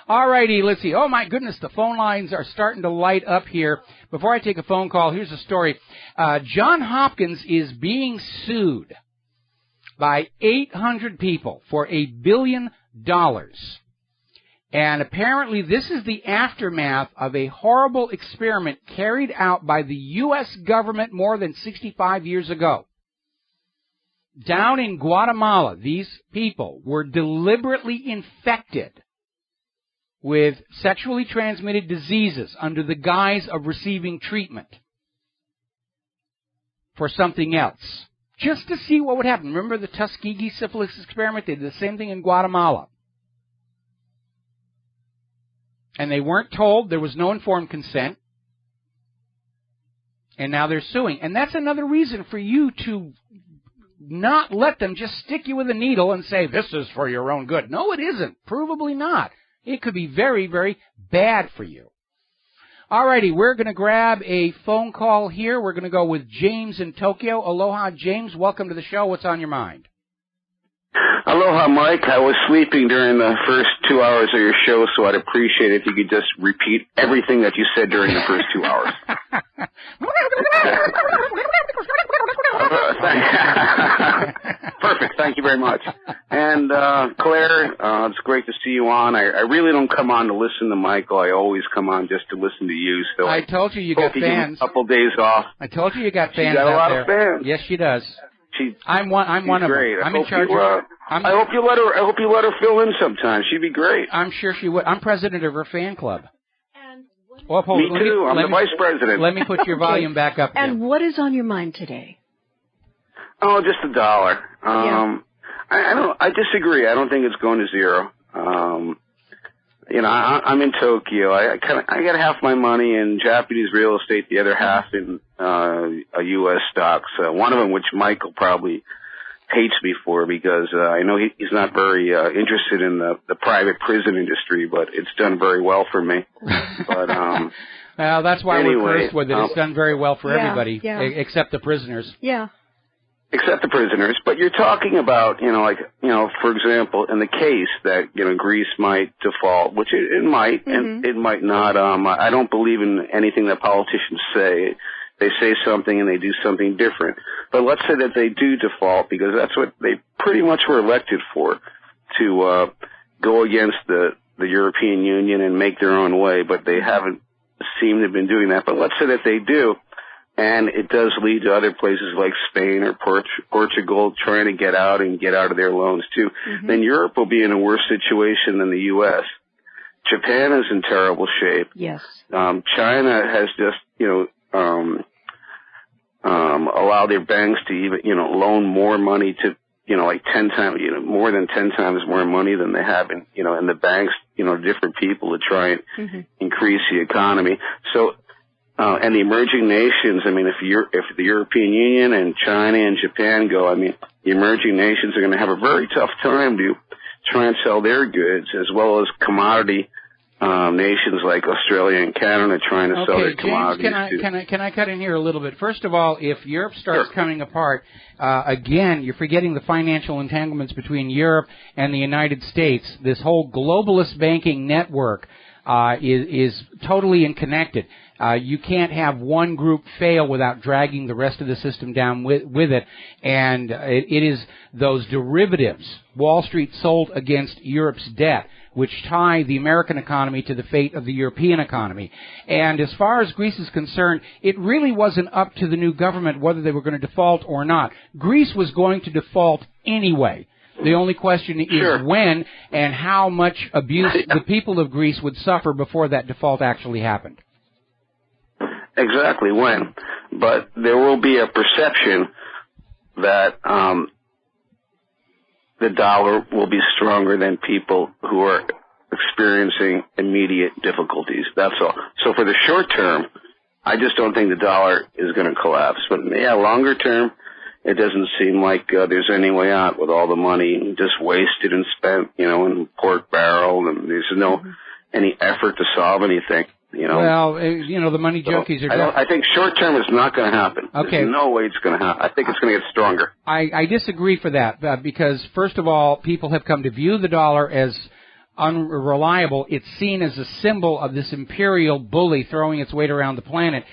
All righty. Let's see. Oh, my goodness. The phone lines are starting to light up here. Before I take a phone call, here's a story. Johns Hopkins is being sued by 800 people for $1 billion. And apparently this is the aftermath of a horrible experiment carried out by the U.S. government more than 65 years ago. Down in Guatemala, these people were deliberately infected with sexually transmitted diseases under the guise of receiving treatment for something else, just to see what would happen. Remember the Tuskegee syphilis experiment? They did the same thing in Guatemala. And they weren't told. There was no informed consent. And now they're suing. And that's another reason for you to not let them just stick you with a needle and say, this is for your own good. No, it isn't. Provably not. It could be very, very bad for you. All righty, we're going to grab a phone call here. We're going to go with James in Tokyo. Aloha, James. Welcome to the show. What's on your mind? Aloha, Mike. I was sleeping during the first 2 hours of your show, so I'd appreciate it if you could just repeat everything that you said during the first 2 hours. Perfect. Thank you very much. And Claire, it's great to see you on. I really don't come on to listen to Michael. I always come on just to listen to you. So I told you got fans. A couple days off. I told you got fans out there. She got a lot of fans. Yes, she does. I'm one of them. I'm in charge of. I hope you let her fill in sometime. She'd be great. I'm sure she would. I'm president of her fan club. Me too. I'm the vice president. Let me put your volume back up again. And what is on your mind today? Oh, just the dollar. I disagree. I don't think it's going to zero. I'm in Tokyo. I got half my money in Japanese real estate, the other half in U.S. stocks. One of them, which Michael probably hates me for, because I know he's not very interested in the private prison industry, but it's done very well for me. But well, that's why anyway, we're cursed with it. It's done very well for everybody, except the prisoners. Yeah. Except the prisoners. But you're talking about, for example, in the case that, Greece might default, which it might, and it might not. I don't believe in anything that politicians say. They say something and they do something different. But let's say that they do default, because that's what they pretty much were elected for, to go against the European Union and make their own way. But they haven't seemed to have been doing that. But let's say that they do, and it does lead to other places like Spain or Portugal trying to get out of their loans too. Then Europe will be in a worse situation than the U.S. Japan is in terrible shape. Yes. China has just, allow their banks to even, loan more money to, like 10 times, more than 10 times more money than they have in, in the banks, different people to try and increase the economy. So, and the emerging nations, if the European Union and China and Japan go, the emerging nations are going to have a very tough time to try and sell their goods, as well as commodity nations like Australia and Canada trying to sell their commodities. James, can I cut in here a little bit? First of all, if Europe starts coming apart, again, you're forgetting the financial entanglements between Europe and the United States. This whole globalist banking network is totally interconnected. You can't have one group fail without dragging the rest of the system down with it. And it is those derivatives Wall Street sold against Europe's debt, which tie the American economy to the fate of the European economy. And as far as Greece is concerned, it really wasn't up to the new government whether they were going to default or not. Greece was going to default anyway. The only question is when and how much abuse the people of Greece would suffer before that default actually happened. Exactly when. But there will be a perception that the dollar will be stronger than people who are experiencing immediate difficulties. That's all. So for the short term, I just don't think the dollar is going to collapse. But longer term, it doesn't seem like there's any way out with all the money just wasted and spent, in pork barrel, and there's no any effort to solve anything. Well, the money junkies are... I think short term is not going to happen. Okay. There's no way it's going to happen. I think it's going to get stronger. I disagree for that, because, first of all, people have come to view the dollar as unreliable. It's seen as a symbol of this imperial bully throwing its weight around the planet.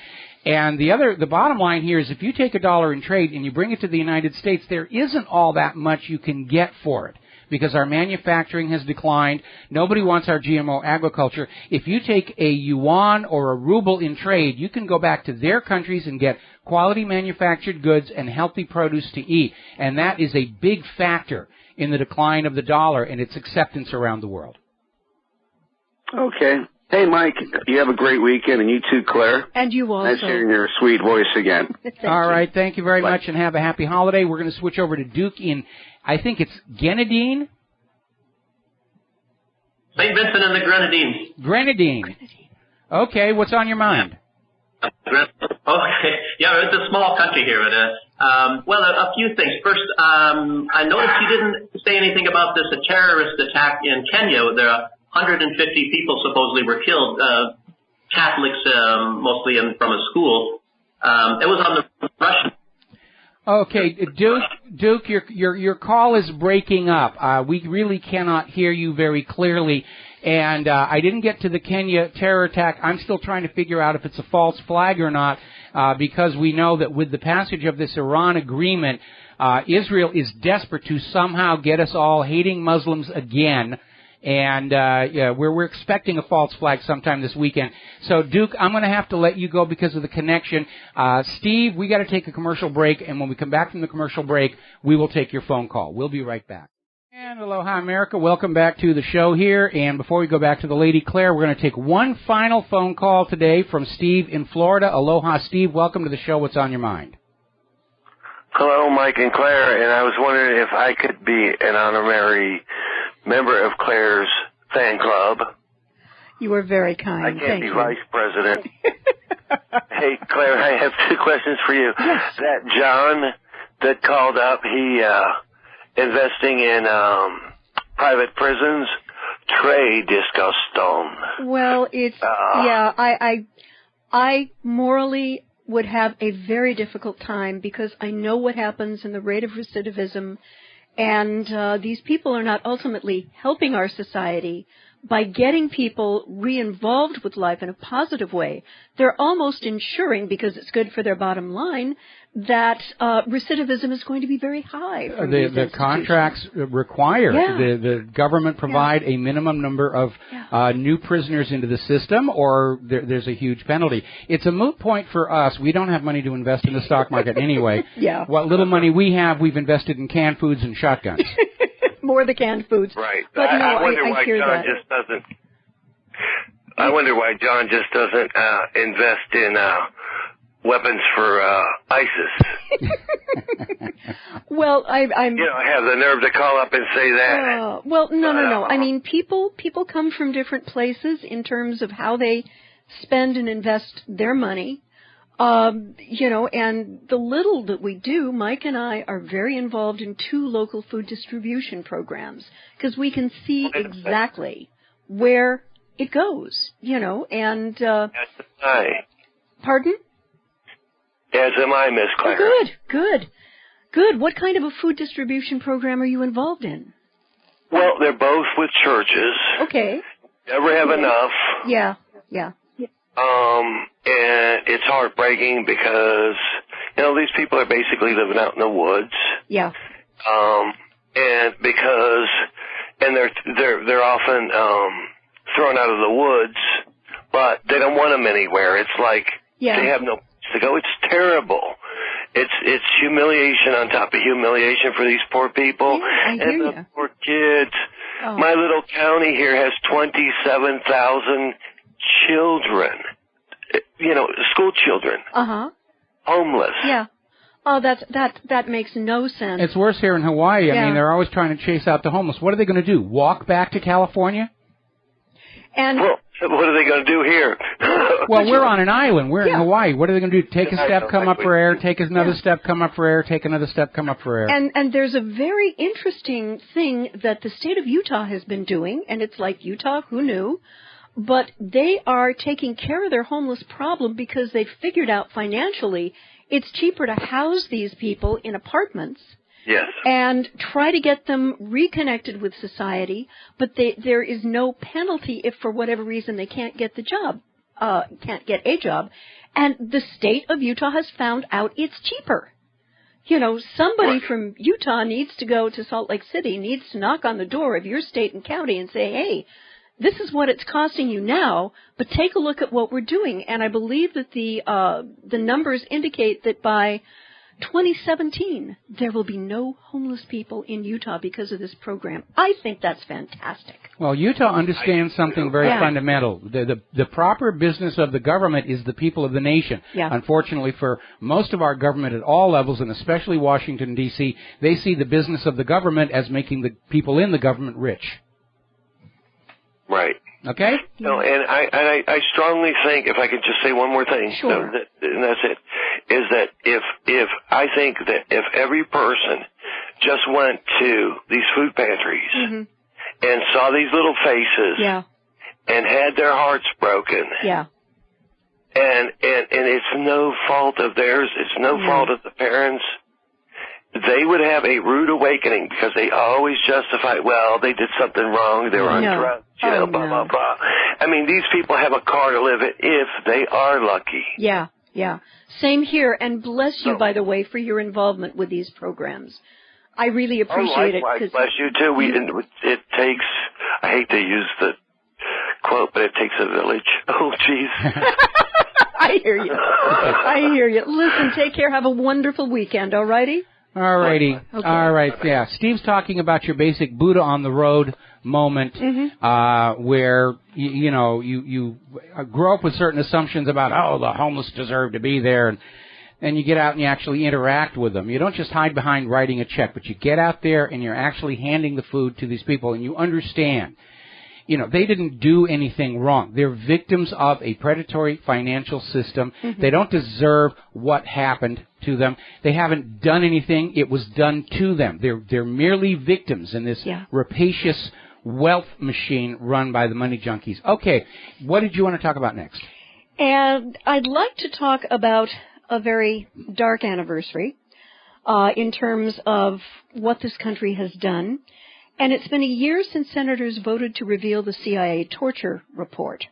And the bottom line here is if you take a dollar in trade and you bring it to the United States, there isn't all that much you can get for it, because our manufacturing has declined. Nobody wants our GMO agriculture. If you take a yuan or a ruble in trade, you can go back to their countries and get quality manufactured goods and healthy produce to eat. And that is a big factor in the decline of the dollar and its acceptance around the world. Okay. Hey, Mike, you have a great weekend, and you too, Claire. And you also. Nice hearing your sweet voice again. All right, thank you very much, and have a happy holiday. We're going to switch over to Duke in, I think it's Grenadine? St. Vincent and the Grenadines. Grenadine. Okay, what's on your mind? Okay, it's a small country here. Well, a few things. First, I noticed you didn't say anything about this terrorist attack in Kenya. There are 150 people supposedly were killed, Catholics mostly from a school. It was on the Russian. Okay, Duke, your call is breaking up. We really cannot hear you very clearly, and I didn't get to the Kenya terror attack. I'm still trying to figure out if it's a false flag or not, because we know that with the passage of this Iran agreement, Israel is desperate to somehow get us all hating Muslims again. And yeah, we're expecting a false flag sometime this weekend. So, Duke, I'm going to have to let you go because of the connection. Steve, we got to take a commercial break, and when we come back from the commercial break, we will take your phone call. We'll be right back. And aloha, America. Welcome back to the show here. And before we go back to the Lady Claire, we're going to take one final phone call today from Steve in Florida. Aloha, Steve. Welcome to the show. What's on your mind? Hello, Mike and Claire. And I was wondering if I could be an honorary member of Claire's fan club. You are very kind. I can't be vice president. Hey, Claire, I have two questions for you. Yes. That John that called up, he investing in private prisons, Trey disgusting. Well, it's yeah. I morally would have a very difficult time because I know what happens in the rate of recidivism, and these people are not ultimately helping our society by getting people re-involved with life in a positive way. They're almost ensuring, because it's good for their bottom line, that recidivism is going to be very high. The contracts require the government provide a minimum number of new prisoners into the system, or there's a huge penalty. It's a moot point for us. We don't have money to invest in the stock market anyway. Yeah. What little money we have, we've invested in canned foods and shotguns. More the canned foods. Right. But no, I wonder why hear John that. just doesn't. I wonder why John just doesn't invest in weapons for ISIS. Well, I'm. You know, I have the nerve to call up and say that. Well, no. I mean, people come from different places in terms of how they spend and invest their money. You know, and the little that we do, Mike and I are very involved in 2 local food distribution programs because we can see exactly where it goes, you know, and... Pardon? As am I, Miss Claire. Oh, good. What kind of a food distribution program are you involved in? Well, they're both with churches. Okay. Never have enough. Yeah. And it's heartbreaking because, you know, these people are basically living out in the woods. Yeah. And because, and they're often, thrown out of the woods, but they don't want them anywhere. It's like they have no place to go. It's terrible. It's humiliation on top of humiliation for these poor people. Yeah, I hear and the you. poor kids. Oh. My little county here has 27,000 children, you know, school children, homeless. Yeah. Oh, that makes no sense. It's worse here in Hawaii. I mean, they're always trying to chase out the homeless. What are they going to do? Walk back to California? And well, what are they going to do here? Well, we're on an island. We're in Hawaii. What are they going to do? Take a step, come up for air. Take another step, come up for air. Take another step, come up for air. And there's a very interesting thing that the state of Utah has been doing, and it's like Utah, who knew? But they are taking care of their homeless problem because they've figured out financially it's cheaper to house these people in apartments. Yes. And try to get them reconnected with society, but there is no penalty if for whatever reason they can't get the job, can't get a job. And the state of Utah has found out it's cheaper. You know, somebody from Utah needs to go to Salt Lake City, needs to knock on the door of your state and county and say, hey, this is what it's costing you now, but take a look at what we're doing. And I believe that the numbers indicate that by 2017, there will be no homeless people in Utah because of this program. I think that's fantastic. Well, Utah understands something very fundamental. The proper business of the government is the people of the nation. Yeah. Unfortunately, for most of our government at all levels, and especially Washington, D.C., they see the business of the government as making the people in the government rich. Right. Okay? No, and I strongly think, if I could just say one more thing, sure. And that's it, is that if I think that if every person just went to these food pantries and saw these little faces and had their hearts broken, and it's no fault of theirs, it's no fault of the parents, they would have a rude awakening because they always justify, well, they did something wrong, they were on drugs, you know, blah, blah, blah. I mean, these people have a car to live in if they are lucky. Yeah. Same here, and bless you, by the way, for your involvement with these programs. I really appreciate it. Bless you, too. It takes, I hate to use the quote, but it takes a village. Oh, jeez. I hear you. I hear you. Listen, take care. Have a wonderful weekend, all righty? All righty. Okay. All right, yeah. Steve's talking about your basic Buddha on the road moment, where, you grow up with certain assumptions about, the homeless deserve to be there, and you get out and you actually interact with them. You don't just hide behind writing a check, but you get out there and you're actually handing the food to these people, and you understand. They didn't do anything wrong. They're victims of a predatory financial system. They don't deserve what happened to them. They haven't done anything. It was done to them. They're merely victims in this rapacious wealth machine run by the money junkies. Okay, what did you want to talk about next? And I'd like to talk about a very dark anniversary in terms of what this country has done. And it's been a year since senators voted to reveal the CIA torture report.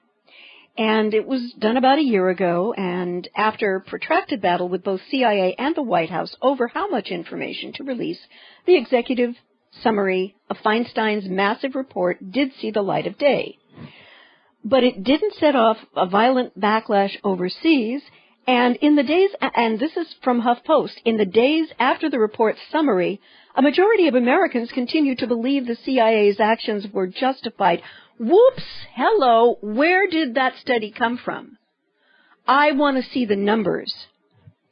And it was done about a year ago, and after protracted battle with both CIA and the White House over how much information to release, the executive summary of Feinstein's massive report did see the light of day. But it didn't set off a violent backlash overseas, and in the days, and this is from HuffPost, in the days after the report's summary, a majority of Americans continue to believe the CIA's actions were justified. Whoops! Hello! Where did that study come from? I want to see the numbers.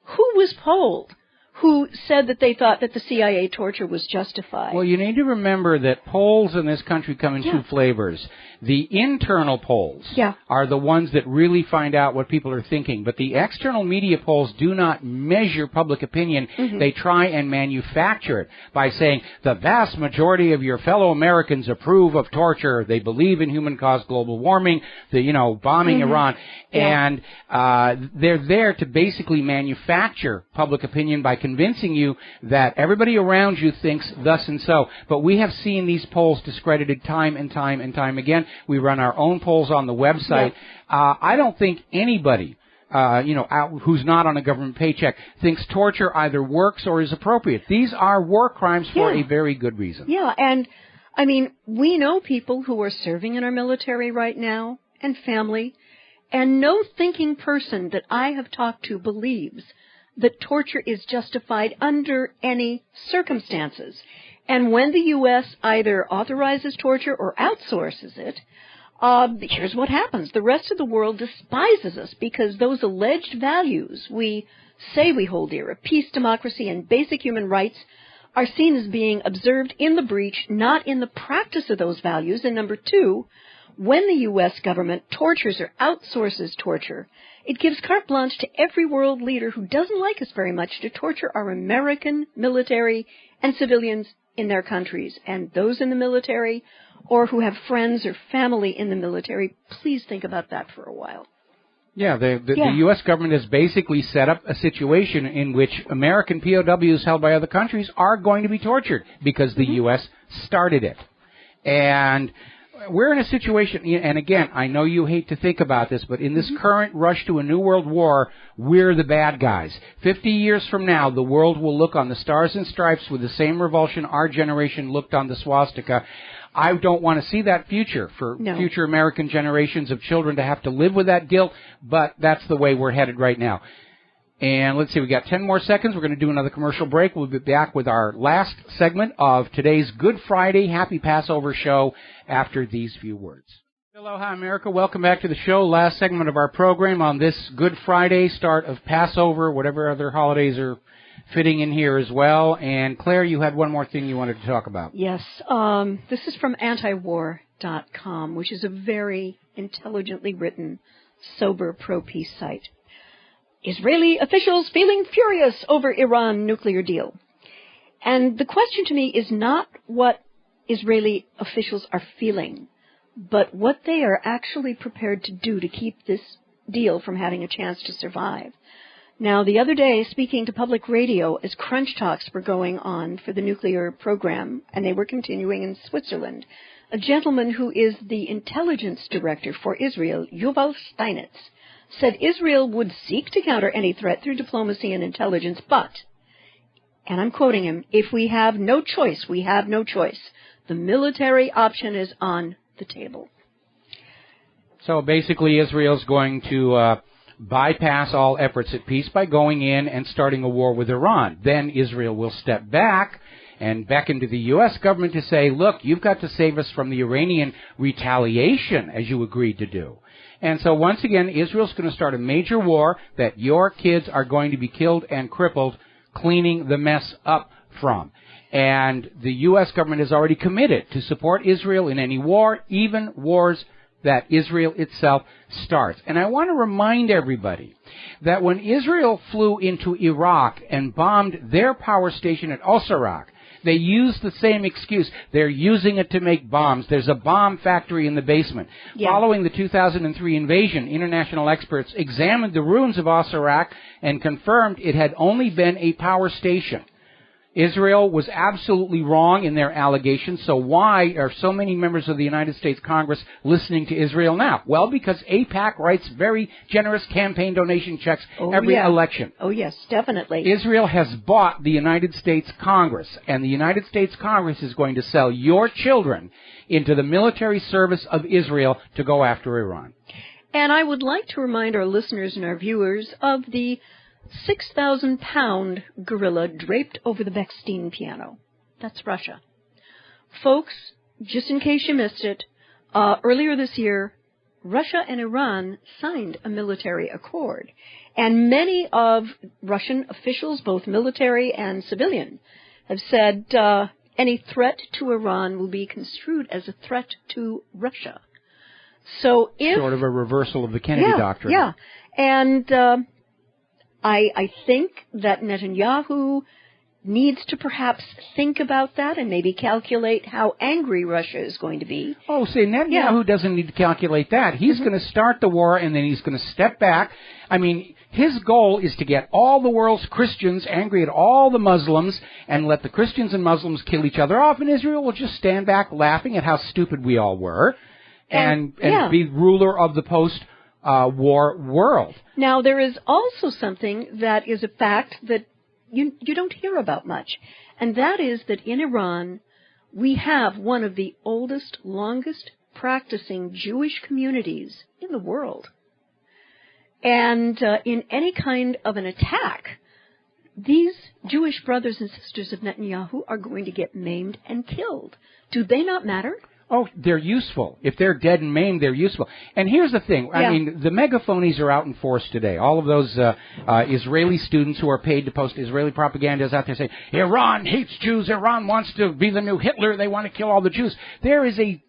Who was polled? Who said that they thought that the CIA torture was justified? Well, you need to remember that polls in this country come in two flavors. The internal polls are the ones that really find out what people are thinking, but the external media polls do not measure public opinion. They try and manufacture it by saying the vast majority of your fellow Americans approve of torture. They believe in human-caused global warming, bombing Iran, and they're there to basically manufacture public opinion by convincing you that everybody around you thinks thus and so. But we have seen these polls discredited time and time and time again. We run our own polls on the website. I don't think anybody, who's not on a government paycheck thinks torture either works or is appropriate. These are war crimes for a very good reason. Yeah, and, I mean, we know people who are serving in our military right now and family, and no thinking person that I have talked to believes that torture is justified under any circumstances. And when the U.S. either authorizes torture or outsources it, here's what happens. The rest of the world despises us because those alleged values we say we hold dear, peace, democracy, and basic human rights, are seen as being observed in the breach, not in the practice of those values. And number two, when the U.S. government tortures or outsources torture, it gives carte blanche to every world leader who doesn't like us very much to torture our American military and civilians in their countries. And those in the military or who have friends or family in the military, please think about that for a while. Yeah, the U.S. government has basically set up a situation in which American POWs held by other countries are going to be tortured because the U.S. started it. And we're in a situation, and again, I know you hate to think about this, but in this current rush to a new world war, we're the bad guys. 50 years from now, the world will look on the Stars and Stripes with the same revulsion our generation looked on the swastika. I don't want to see that future for future American generations of children to have to live with that guilt, but that's the way we're headed right now. And let's see, we got 10 more seconds. We're going to do another commercial break. We'll be back with our last segment of today's Good Friday Happy Passover show after these few words. Aloha, America. Welcome back to the show. Last segment of our program on this Good Friday, start of Passover, whatever other holidays are fitting in here as well. And Claire, you had one more thing you wanted to talk about. Yes. This is from antiwar.com, which is a very intelligently written, sober pro-peace site. Israeli officials feeling furious over Iran nuclear deal. And the question to me is not what Israeli officials are feeling, but what they are actually prepared to do to keep this deal from having a chance to survive. Now, the other day, speaking to public radio as crunch talks were going on for the nuclear program, and they were continuing in Switzerland, a gentleman who is the intelligence director for Israel, Yuval Steinitz, said Israel would seek to counter any threat through diplomacy and intelligence, but and I'm quoting him, "If we have no choice, we have no choice. The military option is on the table." So basically Israel's going to bypass all efforts at peace by going in and starting a war with Iran. Then Israel will step back and beckon to the U.S. government to say, look, you've got to save us from the Iranian retaliation, as you agreed to do. And so once again, Israel's going to start a major war that your kids are going to be killed and crippled, cleaning the mess up from. And the U.S. government has already committed to support Israel in any war, even wars that Israel itself starts. And I want to remind everybody that when Israel flew into Iraq and bombed their power station at Osirak, they used the same excuse. They're using it to make bombs. There's a bomb factory in the basement. Yeah. Following the 2003 invasion, international experts examined the ruins of Osirak and confirmed it had only been a power station. Israel was absolutely wrong in their allegations, so why are so many members of the United States Congress listening to Israel now? Well, because AIPAC writes very generous campaign donation checks every election. Oh, yes, definitely. Israel has bought the United States Congress, and the United States Congress is going to sell your children into the military service of Israel to go after Iran. And I would like to remind our listeners and our viewers of the 6,000-pound gorilla draped over the Bechstein piano. That's Russia. Folks, just in case you missed it, earlier this year, Russia and Iran signed a military accord. And many of Russian officials, both military and civilian, have said any threat to Iran will be construed as a threat to Russia. So if... Sort of a reversal of the Kennedy Doctrine. Yeah, and... I think that Netanyahu needs to perhaps think about that and maybe calculate how angry Russia is going to be. Oh, see, Netanyahu doesn't need to calculate that. He's going to start the war and then he's going to step back. I mean, his goal is to get all the world's Christians angry at all the Muslims and let the Christians and Muslims kill each other off, and Israel will just stand back laughing at how stupid we all were and be ruler of the post-war world. Now, there is also something that is a fact that you don't hear about much, and that is that in Iran, we have one of the oldest, longest practicing Jewish communities in the world. And in any kind of an attack, these Jewish brothers and sisters of Netanyahu are going to get maimed and killed. Do they not matter? Oh, they're useful. If they're dead and maimed, they're useful. And here's the thing. I mean, the megaphonies are out in force today. All of those Israeli students who are paid to post Israeli propaganda is out there saying, Iran hates Jews. Iran wants to be the new Hitler. They want to kill all the Jews. There is a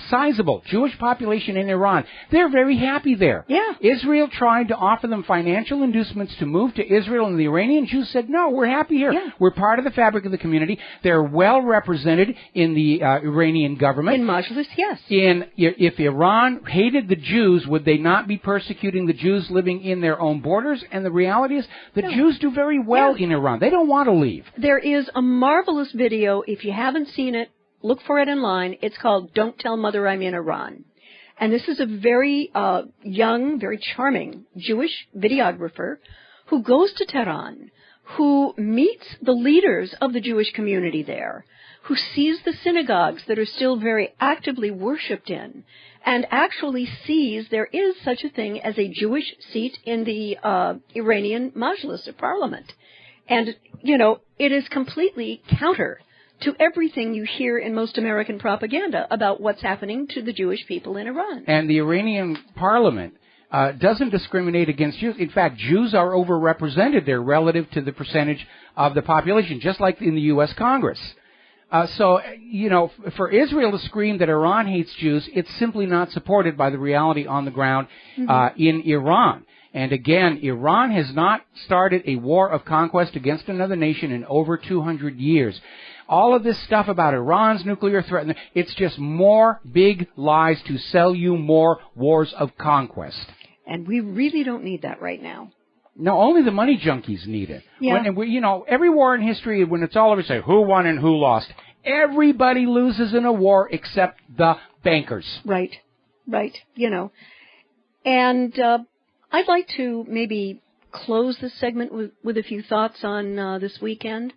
sizable Jewish population in Iran. They're very happy there. Yeah. Israel tried to offer them financial inducements to move to Israel, and the Iranian Jews said, no, we're happy here. Yeah. We're part of the fabric of the community. They're well represented in the Iranian government. In Majlis, yes. If Iran hated the Jews, would they not be persecuting the Jews living in their own borders? And the reality is the Jews do very well in Iran. They don't want to leave. There is a marvelous video. If you haven't seen it, look for it in line. It's called Don't Tell Mother I'm in Iran. And this is a very young, very charming Jewish videographer who goes to Tehran, who meets the leaders of the Jewish community there, who sees the synagogues that are still very actively worshipped in, and actually sees there is such a thing as a Jewish seat in the Iranian Majlis, or parliament. And, you know, it is completely counter to everything you hear in most American propaganda about what's happening to the Jewish people in Iran. And the Iranian parliament doesn't discriminate against Jews. In fact, Jews are overrepresented there relative to the percentage of the population, just like in the U.S. Congress. So, you know, for Israel to scream that Iran hates Jews, it's simply not supported by the reality on the ground in Iran. And again, Iran has not started a war of conquest against another nation in over 200 years. All of this stuff about Iran's nuclear threat, it's just more big lies to sell you more wars of conquest. And we really don't need that right now. No, only the money junkies need it. Yeah. You know, every war in history, when it's all over, say, who won and who lost? Everybody loses in a war except the bankers. Right, you know. And I'd like to maybe close this segment with a few thoughts on this weekend.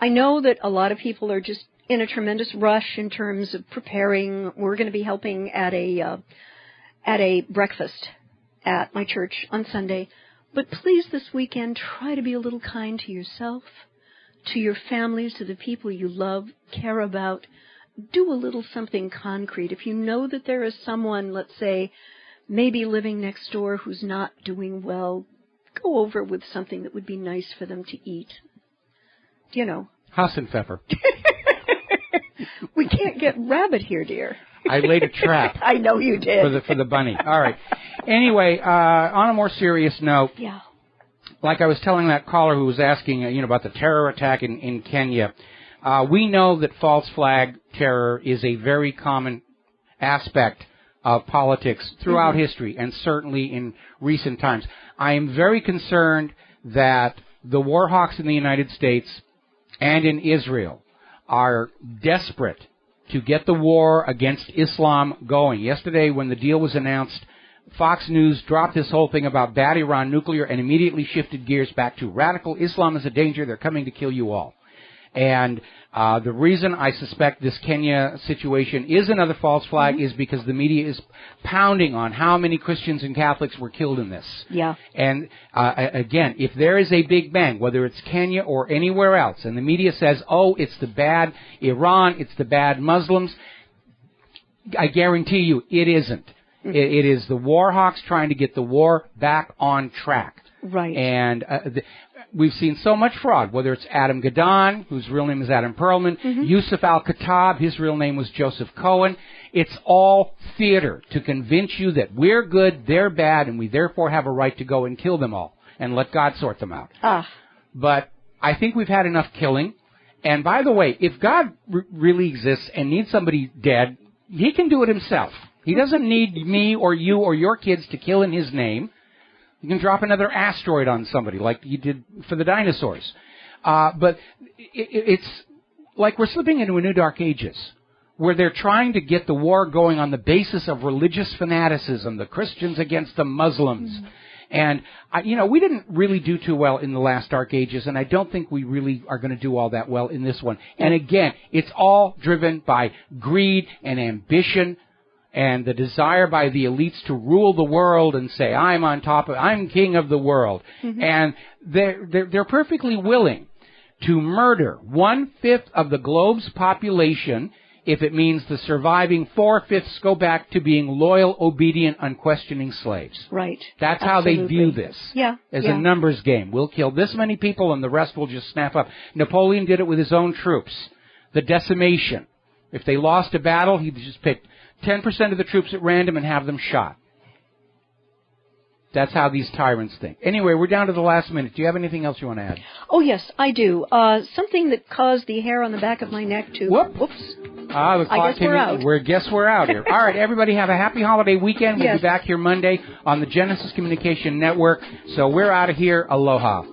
I know that a lot of people are just in a tremendous rush in terms of preparing. We're going to be helping at a breakfast at my church on Sunday. But please, this weekend, try to be a little kind to yourself, to your families, to the people you love, care about. Do a little something concrete. If you know that there is someone, let's say, maybe living next door who's not doing well, go over with something that would be nice for them to eat. You know. Hassenpfeffer. We can't get rabbit here, dear. I laid a trap. I know you did. For the bunny. All right. Anyway, on a more serious note, yeah. Like I was telling that caller who was asking, about the terror attack in Kenya, we know that false flag terror is a very common aspect of politics throughout history, and certainly in recent times. I am very concerned that the war hawks in the United States and in Israel are desperate to get the war against Islam going. Yesterday, when the deal was announced, Fox News dropped this whole thing about bad Iran nuclear and immediately shifted gears back to radical Islam is a danger. They're coming to kill you all. And the reason I suspect this Kenya situation is another false flag is because the media is pounding on how many Christians and Catholics were killed in this. Yeah. And again, if there is a big bang, whether it's Kenya or anywhere else, and the media says, oh, it's the bad Iran, it's the bad Muslims, I guarantee you it isn't. It is the war hawks trying to get the war back on track. Right. And we've seen so much fraud, whether it's Adam Gadon, whose real name is Adam Perlman, Yusuf Al-Khattab, his real name was Joseph Cohen. It's all theater to convince you that we're good, they're bad, and we therefore have a right to go and kill them all and let God sort them out. But I think we've had enough killing. And by the way, if God really exists and needs somebody dead, he can do it himself. He doesn't need me or you or your kids to kill in his name. You can drop another asteroid on somebody like you did for the dinosaurs. But it's like we're slipping into a new dark ages where they're trying to get the war going on the basis of religious fanaticism, the Christians against the Muslims. And, we didn't really do too well in the last dark ages, and I don't think we really are going to do all that well in this one. And again, it's all driven by greed and ambition and the desire by the elites to rule the world and say, I'm king of the world. And they're perfectly willing to murder 1/5 of the globe's population if it means the surviving 4/5 go back to being loyal, obedient, unquestioning slaves. Right. That's how they view this. As a numbers game. We'll kill this many people and the rest will just snap up. Napoleon did it with his own troops. The decimation. If they lost a battle, he just picked 10% of the troops at random and have them shot. That's how these tyrants think. Anyway, we're down to the last minute. Do you have anything else you want to add? Oh, yes, I do. Something that caused the hair on the back of my neck to... Whoops. The clock I guess we're out. We're out here. All right, everybody have a happy holiday weekend. We'll be back here Monday on the Genesis Communication Network. So we're out of here. Aloha.